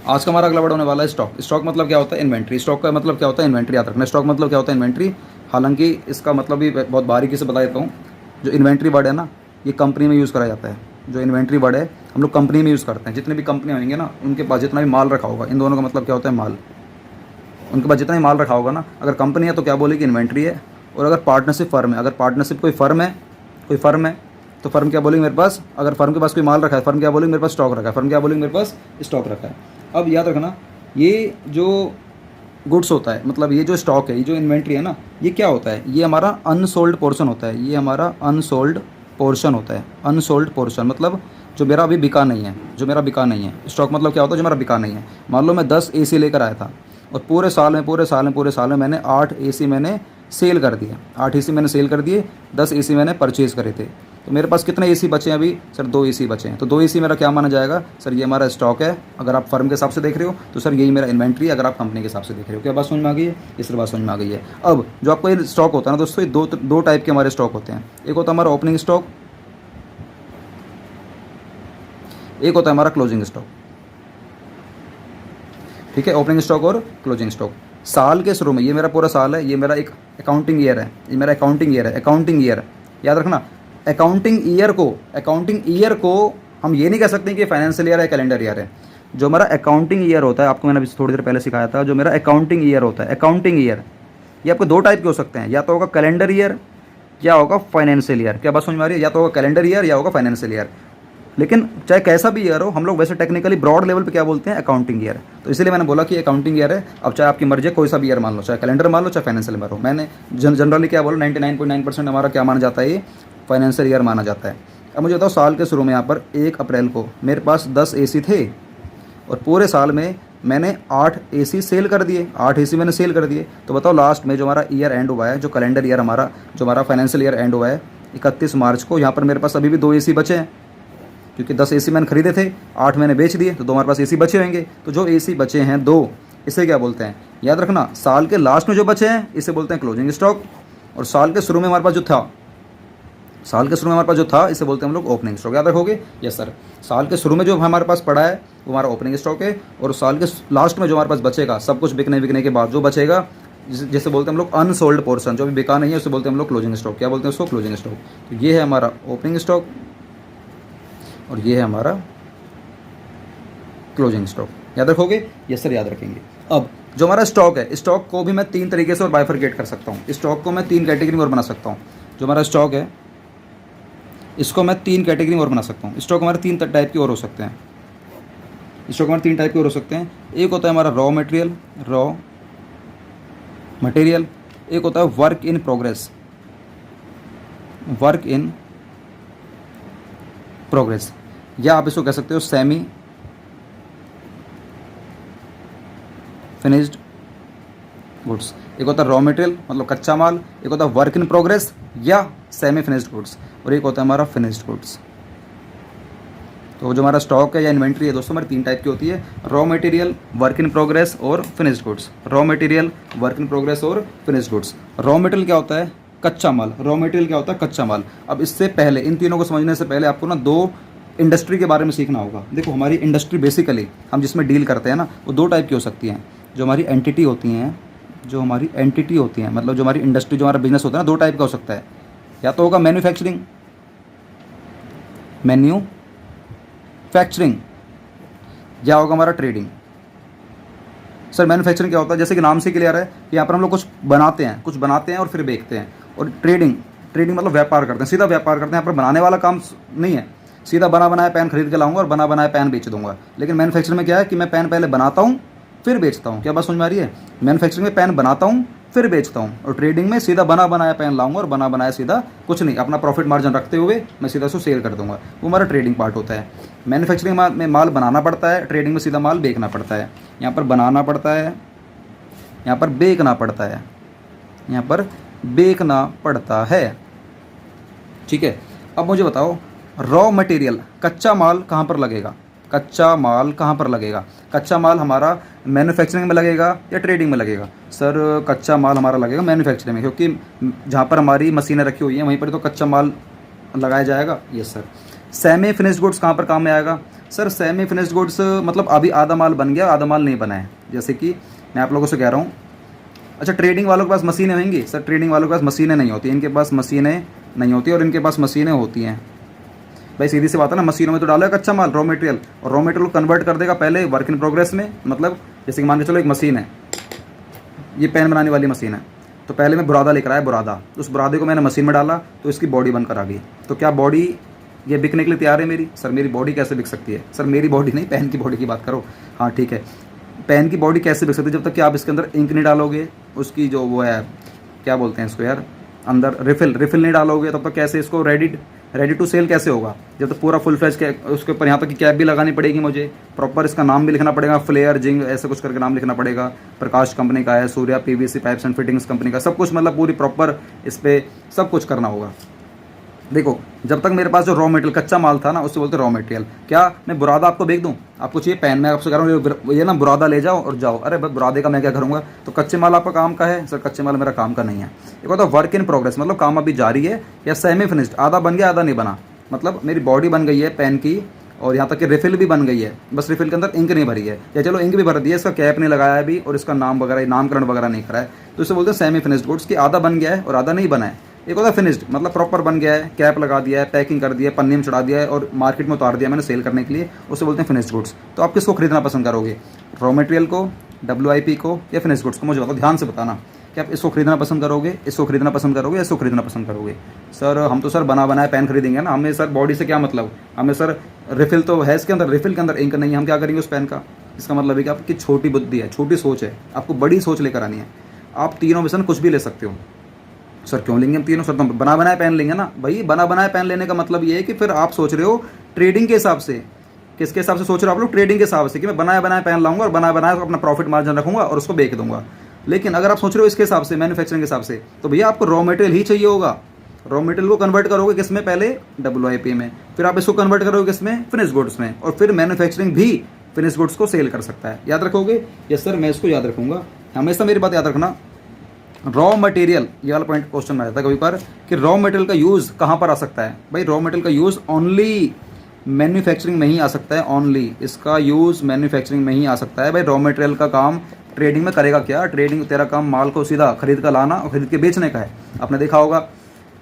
आज का हमारा अगला वर्ड होने वाला है स्टॉक। स्टॉक मतलब क्या होता है? इन्वेंट्री। स्टॉक का मतलब क्या होता है? इन्वेंट्री। याद रखना स्टॉक मतलब क्या होता है? इन्वेंट्री। हालांकि इसका मतलब भी बहुत बारीकी से बता देता हूँ। जो इन्वेंट्री वर्ड है ना, ये कंपनी में यूज़ करा जाता है। जो इन्वेंट्री वर्ड है हम लोग कंपनी में यूज़ करते हैं। जितने भी कंपनियाँ होंगी ना, उनके पास जितना भी माल रखा होगा, इन दोनों का मतलब क्या होता है? माल। उनके पास जितना भी माल रखा होगा ना, अगर कंपनी है तो क्या बोलेगी? इन्वेंट्री है। और अगर पार्टनरशिप फर्म है, अगर पार्टनरशिप कोई फर्म है तो फर्म क्या बोलेगी? मेरे पास, अगर फर्म के पास कोई माल रखा है, फर्म क्या बोलेगी? मेरे पास स्टॉक रखा है। फर्म क्या बोलेगी? मेरे पास स्टॉक रखा है। अब याद रखना, ये जो गुड्स होता है, मतलब ये जो स्टॉक है, ये जो इन्वेंट्री है ना, ये क्या होता है? ये हमारा अनसोल्ड पोर्शन होता है। ये हमारा अनसोल्ड पोर्शन होता है। अनसोल्ड पोर्शन मतलब जो मेरा अभी बिका नहीं है, जो मेरा बिका नहीं है। स्टॉक मतलब क्या होता है? जो मेरा बिका नहीं है। मान लो मैं 10 AC लेकर आया था और पूरे साल में मैंने 8 AC मैंने सेल कर दिए। 8 AC मैंने सेल कर दिए, 10 AC मैंने परचेज़ करे थे। तो मेरे पास कितने AC बचे हैं अभी? सर 2 AC बचे हैं। तो 2 AC मेरा क्या माना जाएगा? सर ये हमारा स्टॉक है। अगर आप फर्म के हिसाब से देख रहे हो तो सर यही मेरा इन्वेंट्री, अगर आप कंपनी के हिसाब से देख रहे हो। क्या बात समझ में आ गई है? ये सिर्फ बात समझ में आ गई है। अब जो आपको ये स्टॉक होता है ना दोस्तों, ये दो टाइप के हमारे स्टॉक होते हैं। एक होता है हमारा ओपनिंग स्टॉक, एक होता है हमारा क्लोजिंग स्टॉक, ठीक है। ओपनिंग स्टॉक और क्लोजिंग स्टॉक। साल के शुरू में, ये मेरा पूरा साल है, ये मेरा एक अकाउंटिंग ईयर है, ये मेरा अकाउंटिंग ईयर। याद रखना, अकाउंटिंग ईयर को हम ये नहीं कह सकते कि फाइनेंशियल ईयर है, कैलेंडर ईयर है। जो हमारा अकाउंटिंग ईयर होता है, आपको मैंने अभी थोड़ी देर पहले सिखाया था, जो मेरा अकाउंटिंग ईयर होता है, अकाउंटिंग ईयर, ये आपको 2 टाइप के हो सकते हैं। या तो होगा कैलेंडर ईयर या होगा फाइनेंशियल ईयर। क्या बात समझ में आ रही है? या तो होगा कैलेंडर ईयर या होगा फाइनेंशियल ईयर। लेकिन चाहे कैसा भी ईयर हो, हम लोग वैसे टेक्निकली ब्रॉड लेवल पे क्या बोलते हैं? Accounting year. तो इसलिए मैंने बोला कि अकाउंटिंग ईयर है। अब चाहे आपकी मर्जी है, कोई सा भी ईयर मान लो, चाहे कैलेंडर मान लो, चाहे फाइनेंशियल ईयर हो। मैंने जनरली क्या बोला, 99.9% हमारा क्या माना जाता है? ये फाइनेंशियल ईयर माना जाता है। अब मुझे बताओ, साल के शुरू में यहाँ पर 1 अप्रैल को मेरे पास 10 AC थे और पूरे साल में मैंने 8 AC सेल कर दिए। 8 AC मैंने सेल कर दिए। तो बताओ लास्ट में जो हमारा ईयर एंड हुआ है, जो कैलेंडर ईयर हमारा, जो हमारा फाइनेंशियल ईयर एंड हुआ है 31 मार्च को, यहाँ पर मेरे पास अभी भी 2 AC बचे हैं, क्योंकि 10 AC मैंने खरीदे थे, 8 मैंने बेच दिए, तो 2 हमारे पास AC बचे होंगे। तो जो AC बचे हैं 2, इसे क्या बोलते हैं? याद रखना, साल के लास्ट में जो बचे हैं इसे बोलते हैं क्लोजिंग स्टॉक, और साल के शुरू में हमारे पास जो था, इसे बोलते हैं हम लोग ओपनिंग स्टॉक। याद रखोगे? Yes sir. साल के शुरू में जो हमारे पास पड़ा है वो हमारा ओपनिंग स्टॉक है, और साल के लास्ट में जो हमारे पास बचेगा, सब कुछ बिकने के बाद जो बचेगा, जैसे बोलते हैं हम लोग अनसोल्ड पोर्शन, जो भी बिका नहीं है, उसे बोलते हैं हम लोग क्लोजिंग स्टॉक। क्या बोलते हैं उसको? Closing stock. तो ये है हमारा ओपनिंग स्टॉक और ये है हमारा क्लोजिंग स्टॉक। याद रखोगे? यस सर, याद रखेंगे। अब जो हमारा स्टॉक है, स्टॉक को भी मैं 3 तरीके से और बाइफरकेट कर सकता हूँ। स्टॉक को मैं 3 कैटेगरी में और बना सकता हूँ। जो हमारा स्टॉक है, इसको मैं 3 कैटेगरी में और बना सकता हूँ। स्टॉक हमारे 3 टाइप के और हो सकते हैं। एक होता है हमारा रॉ मटेरियल, मटेरियल। एक होता है work in progress, work in progress, या आप इसको कह सकते हो सेमी फिनिश्ड गुड्स। एक होता है रॉ मटेरियल मतलब कच्चा माल, एक होता है वर्क इन प्रोग्रेस या सेमी फिनिश्ड गुड्स, और एक होता है हमारा फिनिश्ड गुड्स। तो जो हमारा स्टॉक है या इन्वेंट्री है दोस्तों हमारी 3 टाइप की होती है, raw material, work in progress और finished goods. Raw material, work in progress और फिनिश्ड गुड्स। रॉ मटेरियल क्या होता है? कच्चा माल। रॉ मटेरियल क्या होता है? कच्चा माल। अब इससे पहले, इन तीनों को समझने से पहले आपको ना 2 इंडस्ट्री के बारे में सीखना होगा। देखो हमारी इंडस्ट्री बेसिकली हम जिसमें डील करते हैं ना, वो 2 टाइप की हो सकती हैं। जो हमारी एंटिटी होती हैं, जो हमारी एंटिटी होती हैं मतलब जो हमारी इंडस्ट्री, जो हमारा बिजनेस होता है ना, 2 टाइप का हो सकता है। या तो होगा मैन्युफैक्चरिंग, मैन्युफैक्चरिंग, या होगा हमारा ट्रेडिंग। सर मैन्युफैक्चरिंग क्या होता है? जैसे कि नाम से क्लियर है, यहाँ पर हम लोग कुछ बनाते हैं और फिर बेचते हैं। और ट्रेडिंग, ट्रेडिंग मतलब व्यापार करते हैं, सीधा व्यापार करते हैं। यहाँ पर बनाने वाला काम नहीं है, सीधा बना बनाया पेन खरीद के लाऊंगा और बना बनाया पेन बेच दूंगा। लेकिन मैन्युफैक्चरिंग में क्या है कि मैं पेन पहले बनाता हूँ फिर बेचता हूँ। क्या बात समझ में आ रही है? मैन्युफैक्चरिंग में पेन बनाता हूँ फिर बेचता हूँ, और ट्रेडिंग में सीधा बना बनाया पेन लाऊंगा और बना बनाया सीधा कुछ नहीं, अपना प्रॉफिट मार्जिन रखते हुए मैं सीधा उसको सेल कर दूंगा। वो हमारा ट्रेडिंग पार्ट होता है। मैन्युफैक्चरिंग में माल बनाना पड़ता है, ट्रेडिंग में सीधा माल बेचना पड़ता है। यहाँ पर बनाना पड़ता है, यहाँ पर बेचना पड़ता है, यहाँ पर बेचना पड़ता है। ठीक है, अब मुझे बताओ रॉ मटेरियल, कच्चा माल कहाँ पर लगेगा? कच्चा माल कहाँ पर लगेगा? कच्चा माल हमारा मैन्युफैक्चरिंग में लगेगा या ट्रेडिंग में लगेगा? सर कच्चा माल हमारा लगेगा मैन्युफैक्चरिंग में, क्योंकि जहाँ पर हमारी मशीनें रखी हुई हैं वहीं पर तो कच्चा माल लगाया जाएगा। Yes sir. Semi finished goods कहाँ पर काम में आएगा? सर सेमी फिनिश्ड गुड्स मतलब अभी आधा माल बन गया, आधा माल नहीं बना है। जैसे कि मैं आप लोगों से कह रहा हूँ, अच्छा ट्रेडिंग वालों के पास मशीनें होंगी? सर ट्रेडिंग वालों के पास मशीनें नहीं होती, इनके पास मशीनें नहीं होती और इनके पास मशीनें होती हैं। भाई सीधी सी बात है ना, मशीनों में तो डाला है कच्चा माल, रॉ मटेरियल, और रॉ मटेरियल को कन्वर्ट कर देगा पहले वर्क इन प्रोग्रेस में। मतलब जैसे कि मान के चलो एक मशीन है, ये पेन बनाने वाली मशीन है, तो पहले मैं बुरादा लेकर आया, बुरादा, उस बुरादे को मैंने मशीन में डाला तो इसकी बॉडी बनकर आ गई। तो क्या बॉडी ये बिकने के लिए तैयार है मेरी? सर मेरी बॉडी कैसे बिक सकती है? सर मेरी बॉडी नहीं, पेन की बॉडी की बात करो। हाँ ठीक है, पेन की बॉडी कैसे बिक सकती है? जब तक कि आप इसके अंदर इंक नहीं डालोगे, उसकी जो वो है क्या बोलते हैं इसको यार, अंदर रिफिल नहीं डालोगे, तब तक कैसे इसको रेडी टू सेल कैसे होगा? जब तक पूरा फुल फ्लैश के उसके ऊपर यहाँ तक की कैप भी लगानी पड़ेगी, मुझे प्रॉपर इसका नाम भी लिखना पड़ेगा, फ्लेयर जिंग ऐसा कुछ करके नाम लिखना पड़ेगा। प्रकाश कंपनी का है, Surya PVC pipes and fittings company का, सब कुछ मतलब पूरी प्रॉपर इस पर सब कुछ करना होगा। देखो जब तक मेरे पास जो रॉ मटेरियल कच्चा माल था ना, उससे बोलते रॉ मटेरियल। क्या मैं बुरादा आपको बेच दूं? आपको चाहिए पेन, मैं आपसे कह रहा हूँ ये ना बुरादा ले जाओ और जाओ। अरे बुरादे का मैं क्या करूँगा? तो कच्चे माल आपका काम का है? सर कच्चे माल मेरा काम का नहीं है। एक होता है वर्क इन प्रोग्रेस, मतलब काम अभी जारी है, या सेमी फिनिश्ड, आधा बन गया आधा नहीं बना, मतलब मेरी बॉडी बन गई है पेन की और यहाँ तक कि रिफिल भी बन गई है, बस रिफिल के अंदर इंक नहीं भरी है, या चलो इंक भी भर दी है, इसका कैप नहीं लगाया अभी और इसका नाम वगैरह नामकरण वगैरह नहीं करा है, तो इसे बोलते हैं सेमी फिनिश्ड गुड्स की आधा बन गया है और आधा नहीं बना है। एक होता है फिनिश्ड, मतलब प्रॉपर बन गया है, कैप लगा दिया है, पैकिंग कर दिया है, पन्नी में चढ़ा दिया है और मार्केट में उतार दिया मैंने सेल करने के लिए, उसे बोलते हैं फिनिश्ड गुड्स। तो आप किसको खरीदना पसंद करोगे? रॉ मटेरियल को, WIP को, या फिनिश्ड गुड्स को? मुझे बताओ, ध्यान से बताना कि आप इसको खरीदना पसंद करोगे, इसको खरीदना पसंद करोगे, इसको खरीदना पसंद करोगे? सर हम तो सर बना बनाया पेन खरीदेंगे ना, हमें सर बॉडी से क्या मतलब, हमें सर रिफिल तो है इसके अंदर, रिफिल के अंदर इंक नहीं है, हम क्या करेंगे उस पेन का? इसका मतलब है कि आपकी छोटी बुद्धि है, छोटी सोच है, आपको बड़ी सोच लेकर आनी है। आप तीनों में से कुछ भी ले सकते हो। सर क्यों लेंगे हम तीनों? सर तो बना बनाया पेन लेंगे ना। भाई बना बनाया पेन लेने का मतलब ये है कि फिर आप सोच रहे हो ट्रेडिंग के हिसाब से। किसके हिसाब से सोच रहे हो आप लोग? ट्रेडिंग के हिसाब से, कि मैं बनाया बनाया पेन लाऊंगा और बनाया बनाया अपना प्रॉफिट मार्जिन रखूंगा और उसको बेच दूंगा। लेकिन अगर आप सोच रहे हो इसके हिसाब से, मैन्युफैक्चरिंग के हिसाब से, तो भैया आपको रॉ मटेरियल ही चाहिए होगा। रॉ मटेरियल को कन्वर्ट करोगे किस में? पहले WIP में, फिर आप इसको कन्वर्ट करोगे किस में? फिनिश गुड्स में, और फिर मैन्युफैक्चरिंग भी फिनिश गुड्स को सेल कर सकता है। याद रखोगे? यस सर मैं इसको याद रखूंगा, हमेशा मेरी बात याद रखना। रॉ मटेरियल, ये वाला पॉइंट क्वेश्चन में आता है कभी पर कि रॉ मटेरियल का यूज़ कहाँ पर आ सकता है? भाई रॉ मटेरियल का यूज़ ओनली मैन्युफैक्चरिंग में ही आ सकता है, ओनली इसका यूज़ मैन्युफैक्चरिंग में ही आ सकता है। भाई रॉ मटेरियल का काम ट्रेडिंग में करेगा क्या? ट्रेडिंग तेरा काम माल को सीधा खरीद कर लाना और खरीद के बेचने का है। आपने देखा होगा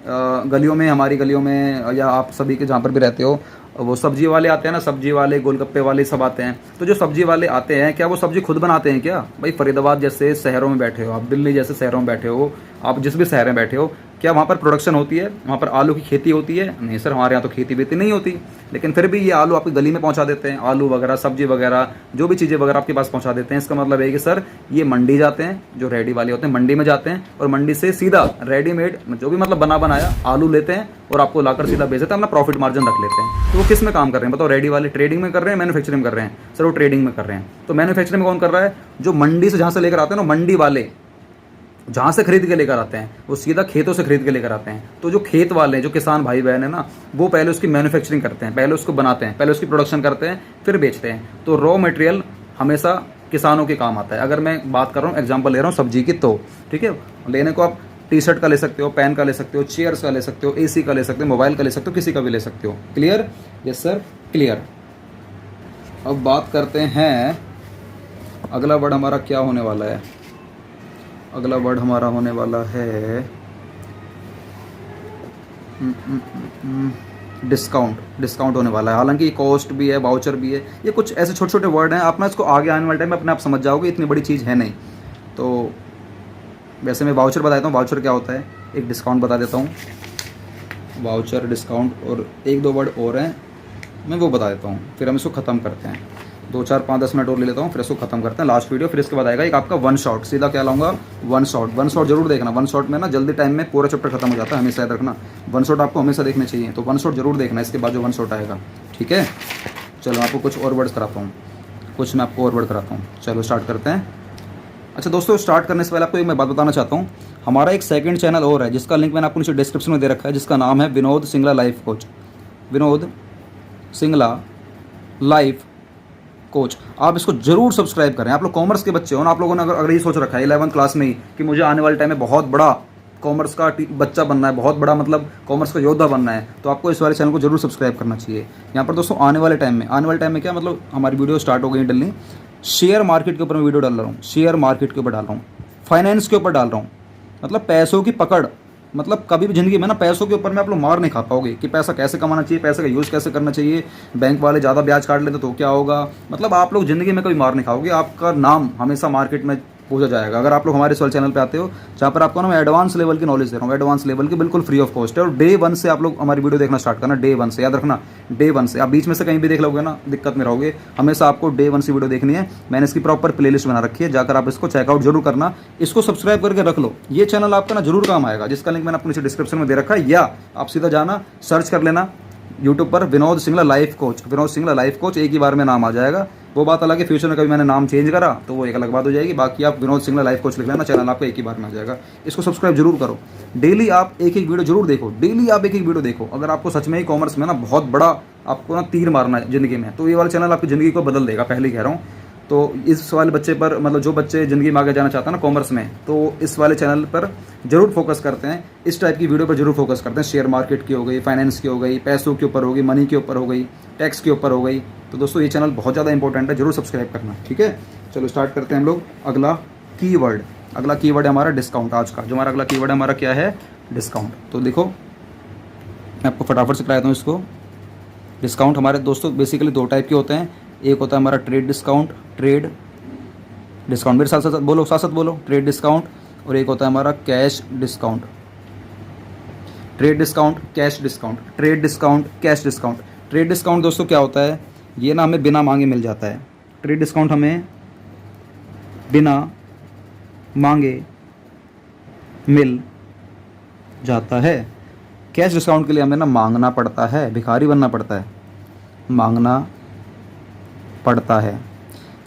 गलियों में, हमारी गलियों में, या आप सभी के जहाँ पर भी रहते हो, वो सब्जी वाले आते हैं ना, सब्जी वाले, गोलगप्पे वाले सब आते हैं। तो जो सब्जी वाले आते हैं, क्या वो सब्जी खुद बनाते हैं क्या? भाई फरीदाबाद जैसे शहरों में बैठे हो आप, दिल्ली जैसे शहरों में बैठे हो आप, जिस भी शहर में बैठे हो, क्या वहाँ पर प्रोडक्शन होती है? वहाँ पर आलू की खेती होती है? नहीं सर, हमारे यहाँ तो खेती वेती नहीं होती। लेकिन फिर भी ये आलू आपकी गली में पहुँचा देते हैं, आलू वगैरह, सब्जी वगैरह, जो भी चीज़ें वगैरह आपके पास पहुँचा देते हैं। इसका मतलब है कि सर ये मंडी जाते हैं, जो रेडी वाले होते हैं मंडी में जाते हैं, और मंडी से सीधा रेडीमेड जो भी मतलब बना बनाया आलू लेते हैं और आपको लाकर सीधा बेच देते हैं, अपना प्रॉफिट मार्जिन रख लेते हैं। तो वो किस में काम कर रहे हैं बताओ? रेडी वाले ट्रेडिंग में कर रहे हैं, मैन्युफैक्चरिंग कर रहे हैं? सर वो ट्रेडिंग में कर रहे हैं। तो मैन्युफैक्चरिंग में कौन कर रहा है? जो मंडी से जहाँ से लेकर आते हैं ना, मंडी वाले जहाँ से खरीद के लेकर आते हैं, वो सीधा खेतों से खरीद के लेकर आते हैं। तो जो खेत वाले, जो किसान भाई बहन है ना, वो पहले उसकी मैन्युफैक्चरिंग करते हैं, पहले उसको बनाते हैं, पहले उसकी प्रोडक्शन करते हैं, फिर बेचते हैं। तो रॉ मटेरियल हमेशा किसानों के काम आता है। अगर मैं बात कर रहा हूँ, एग्जाम्पल ले रहा हूँ सब्जी की, तो ठीक है, लेने को आप टी शर्ट का ले सकते हो, पेन का ले सकते हो, चेयर्स का ले सकते हो, AC का ले सकते हो, मोबाइल का ले सकते हो, किसी का भी ले सकते हो। क्लियर? Yes sir, clear. अब बात करते हैं अगला वर्ड हमारा क्या होने वाला है। अगला वर्ड हमारा होने वाला है डिस्काउंट। डिस्काउंट होने वाला है। हालांकि कॉस्ट भी है, वाउचर भी है, ये कुछ ऐसे छोटे छोटे वर्ड हैं। आप ना इसको आगे आने वाले टाइम में अपने आप समझ जाओगे, इतनी बड़ी चीज़ है नहीं। तो वैसे मैं वाउचर बता देता हूँ, वाउचर क्या होता है, एक डिस्काउंट बता देता हूँ। वाउचर, डिस्काउंट और एक दो वर्ड और हैं, मैं वो बता देता हूँ, फिर हम इसको ख़त्म करते हैं। 2 4 5 10 मिनट और ले लेता हूँ, फिर इसको खत्म करते हैं, लास्ट वीडियो। फिर इसके बाद आएगा एक आपका वन शॉट। सीधा क्या लाऊंगा? One shot. वन शॉट जरूर देखना। वन शॉट में ना जल्दी टाइम में पूरा चैप्टर खत्म हो जाता है, हमेशा याद रखना। वन शॉट आपको हमेशा देखने चाहिए, तो वन शॉट जरूर देखना इसके बाद जो वन शॉट आएगा, ठीक है। चलो आपको कुछ और वर्ड्स कराता हूँ, कुछ मैं आपको और वर्ड कराता हूँ। चलो स्टार्ट करते हैं। अच्छा दोस्तों, स्टार्ट करने से पहले आपको एक मैं बात बताना चाहता हूँ। हमारा एक सेकंड चैनल और है, जिसका लिंक मैंने आपको नीचे डिस्क्रिप्शन में दे रखा है, जिसका नाम है Vinod Singla life coach. Vinod Singla life coach. आप इसको जरूर सब्सक्राइब करें। आप लोग कॉमर्स के बच्चे हो ना, आप लोगों ने अगर ये सोच रखा है 11th क्लास में ही कि मुझे आने वाले टाइम में बहुत बड़ा कॉमर्स का बच्चा बनना है, बहुत बड़ा मतलब कॉमर्स का योद्धा बनना है, तो आपको इस वाले चैनल को जरूर सब्सक्राइब करना चाहिए। यहाँ पर दोस्तों आने वाले टाइम में क्या मतलब, हमारी वीडियो स्टार्ट हो गई डलनी। शेयर मार्केट के ऊपर मैं वीडियो डाल रहा हूँ, शेयर मार्केट के ऊपर डाल रहा हूँ, फाइनेंस के ऊपर डाल रहा हूँ। मतलब पैसों की पकड़, मतलब कभी भी ज़िंदगी में ना पैसों के ऊपर में आप लोग मार नहीं खा पाओगे कि पैसा कैसे कमाना चाहिए, पैसे का यूज़ कैसे करना चाहिए, बैंक वाले ज़्यादा ब्याज काट लेते तो क्या होगा। मतलब आप लोग ज़िंदगी में कभी मार नहीं खाओगे, आपका नाम हमेशा मार्केट में पूछा जाएगा। अगर आप लोग हमारे इस चैनल पे आते हो, जहाँ पर आपको ना मैं एडवांस लेवल की नॉलेज दे रहा हूँ, एडवांस लेवल की बिल्कुल फ्री ऑफ कॉस्ट है। और डे 1 से आप लोग हमारी वीडियो देखना स्टार्ट करना, डे 1 से, याद रखना डे 1 से। आप बीच में से कहीं भी देख लोगे ना, दिक्कत में रहोगे। हमेशा आपको डे 1 से वीडियो देखनी है। मैंने इसकी प्रॉपर प्लेलिस्ट बना रखी है, जाकर आप इसको चेकआउट जरूर करना। इसको सब्सक्राइब करके रख लो, ये चैनल आपका ना जरूर काम आएगा, जिसका लिंक मैंने आपको नीचे डिस्क्रिप्शन में दे रखा है, या आप सीधा जाना सर्च कर लेना यूट्यूब पर Vinod Singla life coach. Vinod Singla life coach एक ही बार में नाम आ जाएगा। वो बात अलग है, फ्यूचर में कभी मैंने नाम चेंज करा तो वो एक अलग बात हो जाएगी। बाकी आप विनोद सिंगला लाइफ कोच लिख लेना, चैनल आपको एक ही बार में आ जाएगा। इसको सब्सक्राइब जरूर करो। डेली आप एक एक वीडियो जरूर देखो, डेली आप एक एक वीडियो देखो। अगर आपको सच में ही कॉमर्स में ना बहुत बड़ा आपको ना तीर मारना है ज़िंदगी में, तो ये वाला चैनल आपकी ज़िंदगी को बदल देगा, पहले कह रहा हूँ। तो इस वाले बच्चे पर, मतलब जो बच्चे ज़िंदगी में आगे जाना चाहते हैं ना कॉमर्स में, तो इस वाले चैनल पर जरूर फोकस करते हैं, इस टाइप की वीडियो पर जरूर फोकस करते हैं। शेयर मार्केट की हो गई, फाइनेंस की हो गई, पैसों के ऊपर हो गई, मनी के ऊपर हो गई, टैक्स के ऊपर हो गई। तो दोस्तों ये चैनल बहुत ज़्यादा इंपॉर्टेंट है, जरूर सब्सक्राइब करना, ठीक है। चलो स्टार्ट करते हैं हम लोग। अगला कीवर्ड है हमारा डिस्काउंट। आज का जो हमारा अगला कीवर्ड है हमारा क्या है? डिस्काउंट। तो देखो मैं आपको फटाफट से कराता हूँ इसको। डिस्काउंट हमारे दोस्तों बेसिकली 2 टाइप के होते हैं। एक होता है हमारा ट्रेड डिस्काउंट, मेरे साथ साथ बोलो, ट्रेड डिस्काउंट। और एक होता है हमारा cash discount. Trade discount, cash discount, trade discount, cash discount. Trade discount दोस्तों क्या होता है? ये ना हमें बिना मांगे मिल जाता है। ट्रेड डिस्काउंट हमें बिना मांगे मिल जाता है। कैश डिस्काउंट के लिए हमें ना मांगना पड़ता है, भिखारी बनना पड़ता है, मांगना पड़ता है।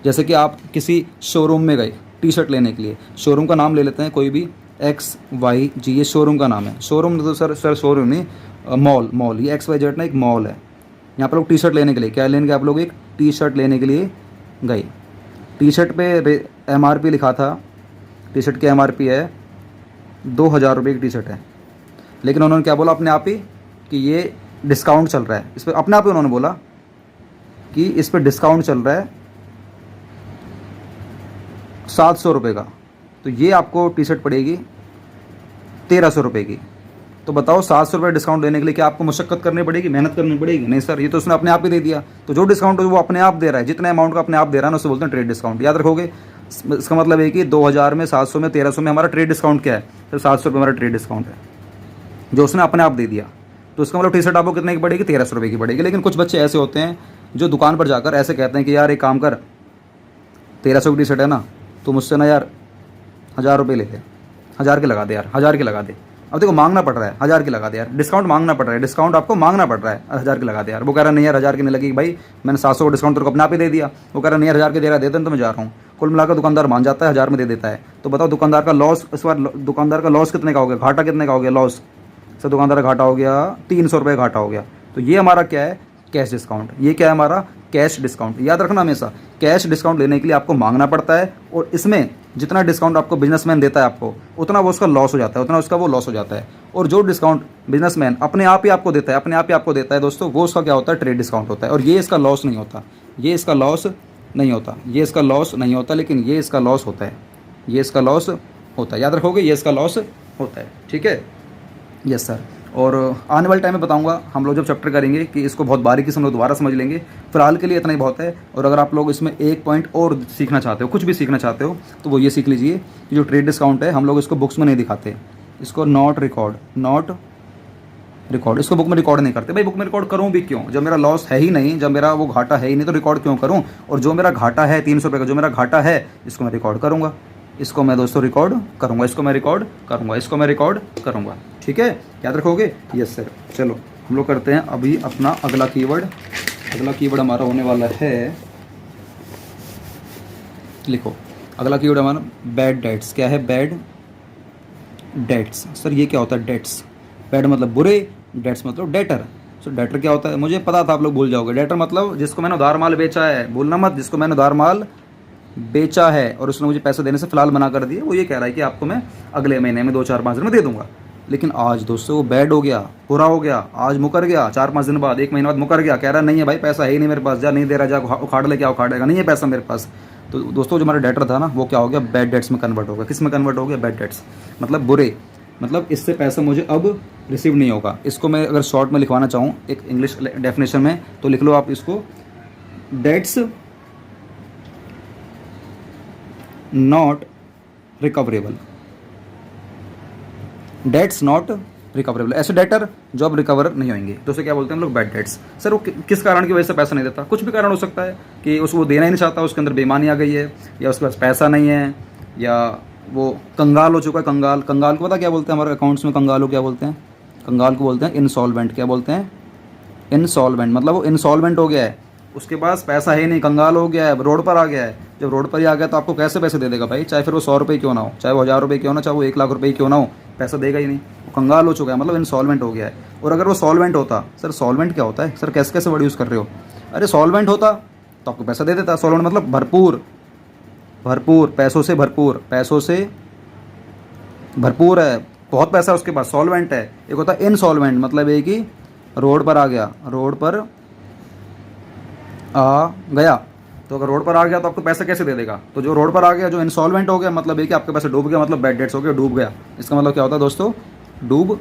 जैसे कि आप किसी शोरूम में गए टी शर्ट लेने के लिए, शोरूम का नाम ले लेते हैं कोई भी, XYG, ये शोरूम का नाम है। शोरूम तो सर शोरूम नहीं, मॉल, ये XYZ ना एक मॉल है। यहाँ पर लोग टी शर्ट लेने के लिए क्या लेने गए? आप लोग एक टी शर्ट लेने के लिए गए। टी शर्ट पे MRP लिखा था, टी शर्ट की MRP है 2000 रुपये की टी शर्ट है। लेकिन उन्होंने क्या बोला अपने आप ही कि ये डिस्काउंट चल रहा है इस पर, अपने आप ही उन्होंने बोला कि इस पर डिस्काउंट चल रहा है 700 रुपये का। तो ये आपको टी शर्ट पड़ेगी 1300 रुपये की। तो बताओ 700 रुपये डिस्काउंट देने के लिए क्या आपको मशक्कत करनी पड़ेगी, मेहनत करनी पड़ेगी? नहीं सर, ये तो उसने अपने आप ही दे दिया। तो जो डिस्काउंट वो अपने आप दे रहा है, जितने अमाउंट का अपने आप दे रहा है ना, उससे बोलते हैं ट्रेड डिस्काउंट। याद रखोगे। इसका मतलब है कि 2000 में, 700 में, 1300 में हमारा ट्रेड डिस्काउंट क्या है? तो 700 रुपये हमारा ट्रेड डिस्काउंट है जो उसने अपने आप दे दिया। तो इसका मतलब टी शर्ट आपको कितने की पड़ेगी? 1300 रुपये की पड़ेगी। लेकिन कुछ बच्चे ऐसे होते हैं जो दुकान पर जाकर ऐसे कहते हैं कि यार एक काम कर, 1300 की टी शर्ट है ना, तो मुझसे ना यार 1000 रुपये ले ले, 1000 के लगा दे यार, 1000 के लगा दे। अब देखो मांगना पड़ रहा है, 1000 की लगा दे यार, डिस्काउंट मांगना पड़ रहा है, डिस्काउंट आपको मांगना पड़ रहा है, 1000 की लगा दे यार। वो कह रहा नहीं यार 1000 की नहीं लगेगी भाई, मैंने 700 का डिस्काउंट तेरे को अपने आप ही दे दिया। वो कह रहा नहीं यार 1000 के दे रहा, देते तो मैं जा रहा हूँ। कुल मिलाकर दुकानदार मान जाता है, 1000 में दे देता है। तो बताओ दुकानदार का लॉस, इस बार दुकानदार का लॉस कितने का हो गया, घाटा कितने का हो गया? लॉस सर दुकानदार का घाटा हो गया 300 रुपये घाटा हो गया। तो ये हमारा क्या है? Cash discount. ये क्या है? हमारा कैश डिस्काउंट। याद रखना हमेशा, कैश डिस्काउंट लेने के लिए आपको मांगना पड़ता है, और इसमें जितना डिस्काउंट आपको बिजनेसमैन देता है आपको, उतना वो उसका लॉस हो जाता है, उतना उसका वो लॉस हो जाता है। और जो डिस्काउंट बिजनेसमैन अपने आप ही आपको देता है, अपने आप ही आपको देता है दोस्तों, वो उसका क्या होता है? ट्रेड डिस्काउंट होता है। और ये इसका लॉस नहीं होता, ये इसका लॉस नहीं होता, ये इसका लॉस नहीं होता, लेकिन ये इसका लॉस होता है, ये इसका लॉस होता है। याद रखोगे, ये इसका लॉस होता है। ठीक है, यस सर। और आने वाले टाइम में बताऊंगा, हम लोग जब चैप्टर करेंगे कि इसको बहुत बारीकी से हम लोग दोबारा समझ लेंगे। फिलहाल के लिए इतना ही बहुत है। और अगर आप लोग इसमें एक पॉइंट और सीखना चाहते हो, कुछ भी सीखना चाहते हो, तो वो ये सीख लीजिए कि जो ट्रेड डिस्काउंट है हम लोग इसको बुक्स में नहीं दिखाते, इसको नॉट रिकॉर्ड, इसको बुक में रिकॉर्ड नहीं करते। भाई बुक में रिकॉर्ड करूँ भी क्यों, जब मेरा लॉस है ही नहीं, जब मेरा वो घाटा है ही नहीं, तो रिकॉर्ड क्यों करूँ? और जो मेरा घाटा है 300 रुपये का, जो मेरा घाटा है, इसको मैं रिकॉर्ड करूँगा, इसको मैं दोस्तों रिकॉर्ड करूँगा, इसको मैं रिकॉर्ड करूँगा, इसको मैं रिकॉर्ड करूँगा। ठीक है, याद रखोगे? Yes sir. चलो हम लोग करते हैं अभी अपना अगला कीवर्ड। अगला कीवर्ड हमारा होने वाला है, लिखो अगला कीवर्ड हमारा बैड डेट्स। क्या है? Bad debts. सर ये क्या होता है? डेट्स, बैड मतलब बुरे, डेट्स मतलब डेटर। सो डेटर क्या होता है? मुझे पता था आप लोग भूल जाओगे। डेटर मतलब जिसको मैंने उधार माल बेचा है, भूलना मत, जिसको मैंने उधार माल बेचा है और उसने मुझे पैसे देने से फिलहाल मना कर दिए, वो ये कह रहा है कि आपको मैं अगले महीने में 2-4-5 दिन में दे दूंगा। लेकिन आज दोस्तों वो बैड हो गया, बुरा हो गया, आज मुकर गया, 4-5 दिन बाद, 1 महीने बाद मुकर गया, कह रहा नहीं है भाई पैसा है ही नहीं मेरे पास, जा नहीं दे रहा, जा उखाड़ ले, क्या उखाड़ेगा, नहीं है पैसा मेरे पास। तो दोस्तों जो हमारा डेटर था ना, वो क्या हो गया? बैड डेट्स में कन्वर्ट हो गया। किस में कन्वर्ट हो गया? बैड डेट्स मतलब बुरे, मतलब इससे पैसा मुझे अब रिसीव नहीं होगा। इसको मैं अगर शॉर्ट में लिखवाना चाहूँ एक इंग्लिश डेफिनेशन में, तो लिख लो आप इसको, debts not recoverable, debts not recoverable. ऐसे डेटर जो अब रिकवर नहीं होंगे, तो उसे क्या बोलते हैं हम लोग? Bad debts. सर वो किस कारण की वजह से पैसा नहीं देता? कुछ भी कारण हो सकता है कि उसको देना ही नहीं चाहता, उसके अंदर बेईमानी आ गई है, या उसके पास पैसा नहीं है, या वो कंगाल हो चुका है। कंगाल, कंगाल को पता क्या बोलते हैं हमारे अकाउंट्स में? कंगाल को क्या बोलते हैं? कंगाल को बोलते हैं इंसॉल्वेंट। क्या बोलते हैं? इंसॉल्वेंट। मतलब वो इंसॉल्वेंट हो गया है, उसके पास पैसा है नहीं, कंगाल हो गया है, रोड पर आ गया है। जब रोड पर ही आ गया तो आपको कैसे पैसे दे देगा भाई? चाहे फिर वो 100 रुपये क्यों ना हो, चाहे वो 1000 रुपये क्यों ना, चाहे वो 1 लाख रुपये क्यों ना हो, पैसा देगा ही नहीं। वो कंगाल हो चुका है, मतलब इंसॉल्वेंट हो गया है। और अगर वो सॉल्वेंट होता, सर सॉल्वेंट क्या होता है? सर कैसे कैसे वर्ड यूज़ कर रहे हो? अरे सॉल्वेंट होता तो आपको पैसा दे देता। सॉल्वेंट मतलब भरपूर, भरपूर पैसों से, भरपूर पैसों से भरपूर है, बहुत पैसा उसके पास, सॉल्वेंट है। एक होता है इनसॉल्वेंट, मतलब ये कि रोड पर आ गया, रोड पर आ गया। तो अगर रोड पर आ गया तो आपको पैसा कैसे दे देगा? तो जो रोड पर आ गया, जो इंसॉल्वेंट हो गया, मतलब ये कि आपके पैसे डूब गया, मतलब बैड डेट्स हो गया, डूब गया। इसका मतलब क्या होता है दोस्तों? डूब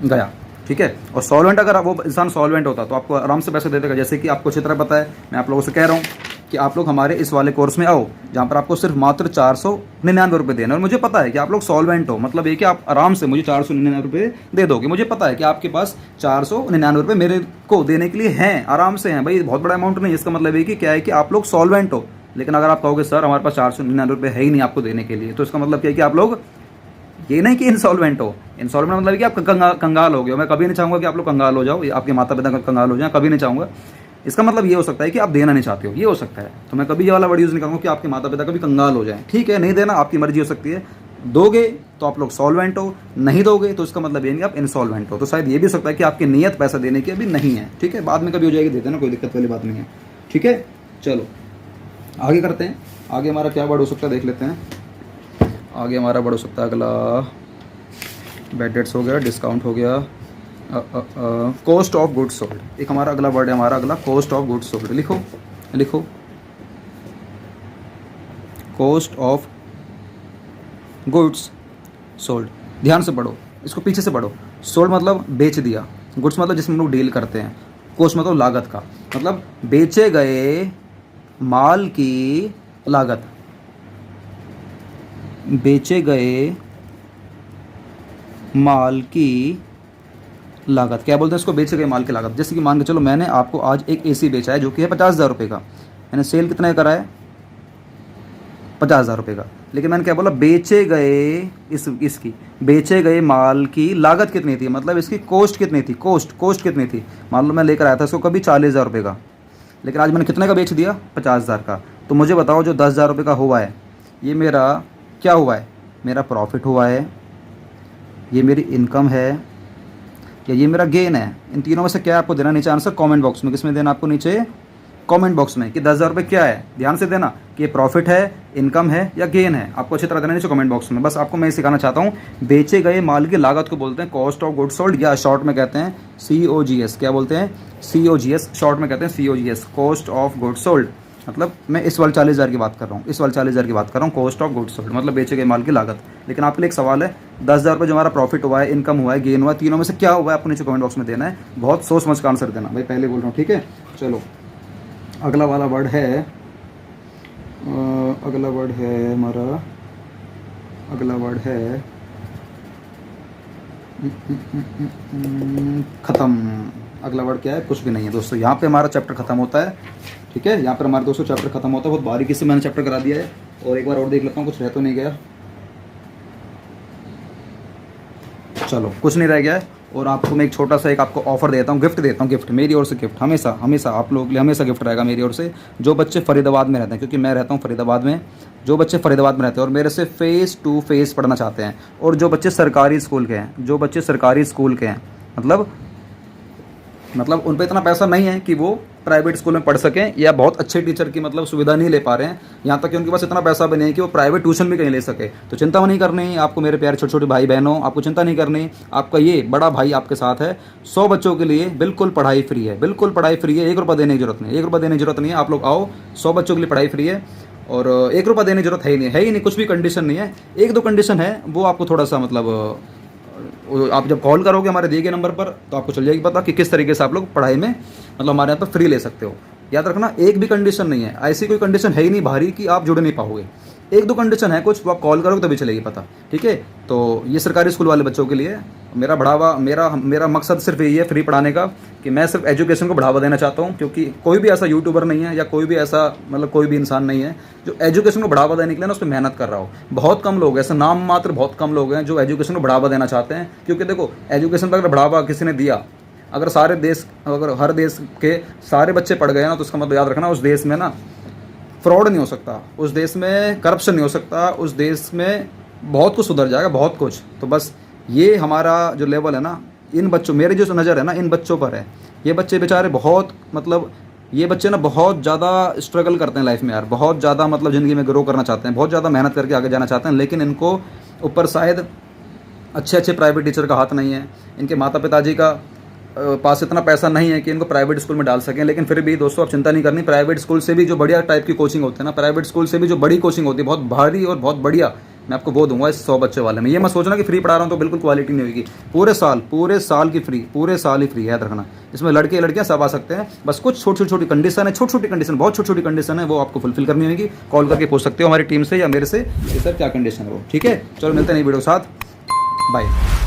गया। ठीक है। और सॉल्वेंट, अगर वो इंसान सॉल्वेंट होता तो आपको आराम से पैसे दे देगा। जैसे कि आपको अच्छी तरह पता है, मैं आप लोगों से कह रहा हूँ कि आप लोग हमारे इस वाले कोर्स में आओ, जहाँ पर आपको सिर्फ मात्र 499 रुपये देना। और मुझे पता है कि आप लोग सॉल्वेंट हो, मतलब ये कि आप आराम से मुझे 499 रुपये दे दोगे। मुझे पता है कि आपके पास 499 रुपये मेरे को देने के लिए हैं, आराम से हैं भाई, बहुत बड़ा अमाउंट नहीं। इसका मतलब ये कि क्या है कि आप लोग सॉल्वेंट हो। लेकिन अगर आप कहोगे सर हमारे पास 499 रुपये है ही नहीं आपको देने के लिए, तो इसका मतलब क्या है कि आप लोग, ये नहीं कि इंसॉल्वेंट हो। इंसॉल्वेंट मतलब कि आप कंगाल हो गए। मैं कभी नहीं चाहूँगा कि आप लोग कंगाल हो जाओ, आपके माता पिता कंगाल हो जाए, कभी नहीं चाहूँगा। इसका मतलब ये हो सकता है कि आप देना नहीं चाहते हो, ये हो सकता है। तो मैं कभी ये वाला वर्ड यूज़ नहीं करूँगा कि आपके माता पिता कभी कंगाल हो जाए। ठीक है, नहीं देना आपकी मर्जी हो सकती है। दोगे तो आप लोग सॉल्वेंट हो, नहीं दोगे तो इसका मतलब ये नहीं आप इंसॉल्वेंट हो। तो शायद ये भी हो सकता है कि आपकी नीयत पैसा देने की अभी नहीं है। ठीक है, बाद में कभी हो जाएगी, दे देना, कोई दिक्कत वाली बात नहीं है। ठीक है, चलो आगे करते हैं। आगे हमारा क्या वर्ड हो सकता है देख लेते हैं। आगे हमारा वर्ड हो सकता है अगला, बैड डेट्स हो गया, डिस्काउंट हो गया, कॉस्ट ऑफ गुड्स सोल्ड। एक हमारा अगला वर्ड है, हमारा अगला कॉस्ट ऑफ गुड्स सोल्ड। लिखो लिखो, कॉस्ट ऑफ गुड्स सोल्ड। ध्यान से पढ़ो, इसको पीछे से पढ़ो। सोल्ड मतलब बेच दिया, गुड्स मतलब जिसमें हम लोग डील करते हैं, कॉस्ट मतलब लागत का, मतलब बेचे गए माल की लागत, बेचे गए माल की लागत। क्या बोलते हैं इसको? बेचे गए माल की लागत। जैसे कि मान के चलो मैंने आपको आज एक एसी बेचा है जो कि है 50,000 रुपये का, मैंने सेल कितना करा है? 50,000 रुपये का। लेकिन मैंने क्या बोला? बेचे गए इसकी बेचे गए माल की लागत कितनी थी, मतलब इसकी कॉस्ट कितनी थी, कॉस्ट कितनी थी। मान लो मैं लेकर आया था इसको कभी 40,000 रुपये का, लेकिन आज मैंने कितने का बेच दिया? 50,000 का। तो मुझे बताओ जो 10,000 रुपये का हुआ है, ये मेरा क्या हुआ है? मेरा प्रॉफिट हुआ है, ये मेरी इनकम है, या ये मेरा गेन है? इन तीनों में से क्या आपको देना? नीचे आंसर कमेंट बॉक्स में। किसमें देना आपको? नीचे कमेंट बॉक्स में कि 10,000 रुपये क्या है। ध्यान से देना कि ये प्रॉफिट है, इनकम है या गेन है, आपको अच्छी तरह देना नीचे कमेंट बॉक्स में। बस आपको मैं सिखाना चाहता हूँ, बेचे गए माल की लागत को बोलते हैं कॉस्ट ऑफ गुड्स सोल्ड, या शॉर्ट में कहते हैं COGS। क्या बोलते हैं? COGS, शॉर्ट में कहते हैं COGS, cost of goods sold. मतलब मैं इस वाले 40,000 की बात कर रहा हूँ, इस वाले 40,000 की बात कर रहा हूँ, कॉस्ट ऑफ गुड्स सोल्ड मतलब बेचे गए माल की लागत। लेकिन आपके लिए एक सवाल है, 10,000 रुपये जो हमारा प्रॉफिट हुआ है, इनकम हुआ है, गेन हुआ है, तीनों में से क्या हुआ है? आपको नीचे कमेंट बॉक्स में देना है। बहुत सोच समझ का आंसर देना भाई, पहले बोल रहा हूँ, ठीक है। चलो अगला वाला वर्ड है, अगला वर्ड है हमारा, अगला वर्ड है ख़त्म। अगला वर्ड क्या है? कुछ भी नहीं है दोस्तों। यहाँ पे हमारा चैप्टर ख़त्म होता है, ठीक है। यहाँ पर हमारे दोस्तों चैप्टर ख़त्म होता है। बहुत बारीकी से मैंने चैप्टर करा दिया है, और एक बार और देख लेता हूँ कुछ रह तो नहीं गया। चलो कुछ नहीं रह गया है। और आपको मैं एक छोटा सा एक आपको ऑफर देता हूँ, गिफ्ट देता हूँ, गिफ्ट मेरी ओर से, गिफ्ट हमेशा हमेशा आप लोगों के लिए हमेशा गिफ्ट रहेगा मेरी ओर से। जो बच्चे फरीदाबाद में रहते हैं, क्योंकि मैं रहता हूँ फरीदाबाद में, जो बच्चे फरीदाबाद में रहते हैं और मेरे से फेस टू फेस पढ़ना चाहते हैं, और जो बच्चे सरकारी स्कूल के हैं, जो बच्चे सरकारी स्कूल के हैं, मतलब उन पर इतना पैसा नहीं है कि वो प्राइवेट स्कूल में पढ़ सकें, या बहुत अच्छे टीचर की मतलब सुविधा नहीं ले पा रहे हैं, यहाँ तक कि उनके पास इतना पैसा भी नहीं है कि वो प्राइवेट ट्यूशन भी कहीं ले सके, तो चिंता नहीं करनी आपको मेरे प्यारे छोटे छोटे भाई बहनों, आपको चिंता नहीं करनी। आपका ये बड़ा भाई आपके साथ है। 100 बच्चों के लिए बिल्कुल पढ़ाई फ्री है, बिल्कुल पढ़ाई फ्री है, 1 रुपया देने की जरूरत नहीं, 1 रुपया देने की जरूरत नहीं है। आप लोग आओ, 100 बच्चों के लिए पढ़ाई फ्री है, और 1 रुपया देने की जरूरत है ही नहीं, कुछ भी कंडीशन नहीं है। 1-2 कंडीशन है, वो आपको थोड़ा सा मतलब आप जब कॉल करोगे हमारे दिए गए नंबर पर, तो आपको चल जाएगी पता कि किस तरीके से आप लोग पढ़ाई में मतलब हमारे यहाँ पर फ्री ले सकते हो। याद रखना, एक भी कंडीशन नहीं है, ऐसी कोई कंडीशन है ही नहीं भारी कि आप जुड़ नहीं पाओगे। 1-2 कंडीशन है कुछ, वो आप कॉल करोगे तभी चलेगी पता, ठीक है। तो ये सरकारी स्कूल वाले बच्चों के लिए मेरा बढ़ावा, मेरा मकसद सिर्फ यही है फ्री पढ़ाने का, कि मैं सिर्फ एजुकेशन को बढ़ावा देना चाहता हूँ। क्योंकि कोई भी ऐसा यूट्यूबर नहीं है, या कोई भी ऐसा मतलब कोई भी इंसान नहीं है जो एजुकेशन को बढ़ावा देने के लिए ना उस पर मेहनत कर रहा हो। बहुत कम लोग, ऐसे नाम मात्र बहुत कम लोग हैं जो एजुकेशन को बढ़ावा देना चाहते हैं। क्योंकि देखो, एजुकेशन पर अगर बढ़ावा किसी ने दिया, अगर हर देश के सारे बच्चे पढ़ गए ना, तो उसका मतलब याद रखना, उस देश में ना फ्रॉड नहीं हो सकता, उस देश में करप्शन नहीं हो सकता, उस देश में बहुत कुछ सुधर जाएगा, बहुत कुछ। तो बस ये हमारा जो लेवल है ना, इन बच्चों, मेरी जो नज़र है ना इन बच्चों पर है। ये बच्चे बेचारे बहुत मतलब, ये बच्चे ना बहुत ज़्यादा स्ट्रगल करते हैं लाइफ में यार, बहुत ज़्यादा मतलब ज़िंदगी में ग्रो करना चाहते हैं, बहुत ज़्यादा मेहनत करके आगे जाना चाहते हैं, लेकिन इनको ऊपर शायद अच्छे प्राइवेट टीचर का हाथ नहीं है, इनके माता पिताजी का पास इतना पैसा नहीं है कि इनको प्राइवेट स्कूल में डाल सकें। लेकिन फिर भी दोस्तों आप चिंता नहीं करनी, प्राइवेट स्कूल से भी जो बढ़िया टाइप की कोचिंग होती है ना, प्राइवेट स्कूल से भी जो बड़ी कोचिंग होती है, बहुत भारी और बहुत बढ़िया, मैं आपको वो दूंगा इस 100 बच्चे वाले में। ये मत सोचना कि फ्री पढ़ा रहा हूँ तो बिल्कुल क्वालिटी नहीं होगी। पूरे साल की फ्री, पूरे साल ही फ्री है, याद रखना। इसमें लड़के लड़कियां सब आ सकते हैं, बस कुछ छोटी कंडीशन है, छोटी कंडीशन, बहुत छोटी कंडीशन है, वो आपको फुलफिल करनी होगी। कॉल करके पूछ सकते हो हमारी टीम से या मेरे से कि सर क्या कंडीशन है वो, ठीक है। चलो मिलते हैं नई वीडियो के साथ, बाय।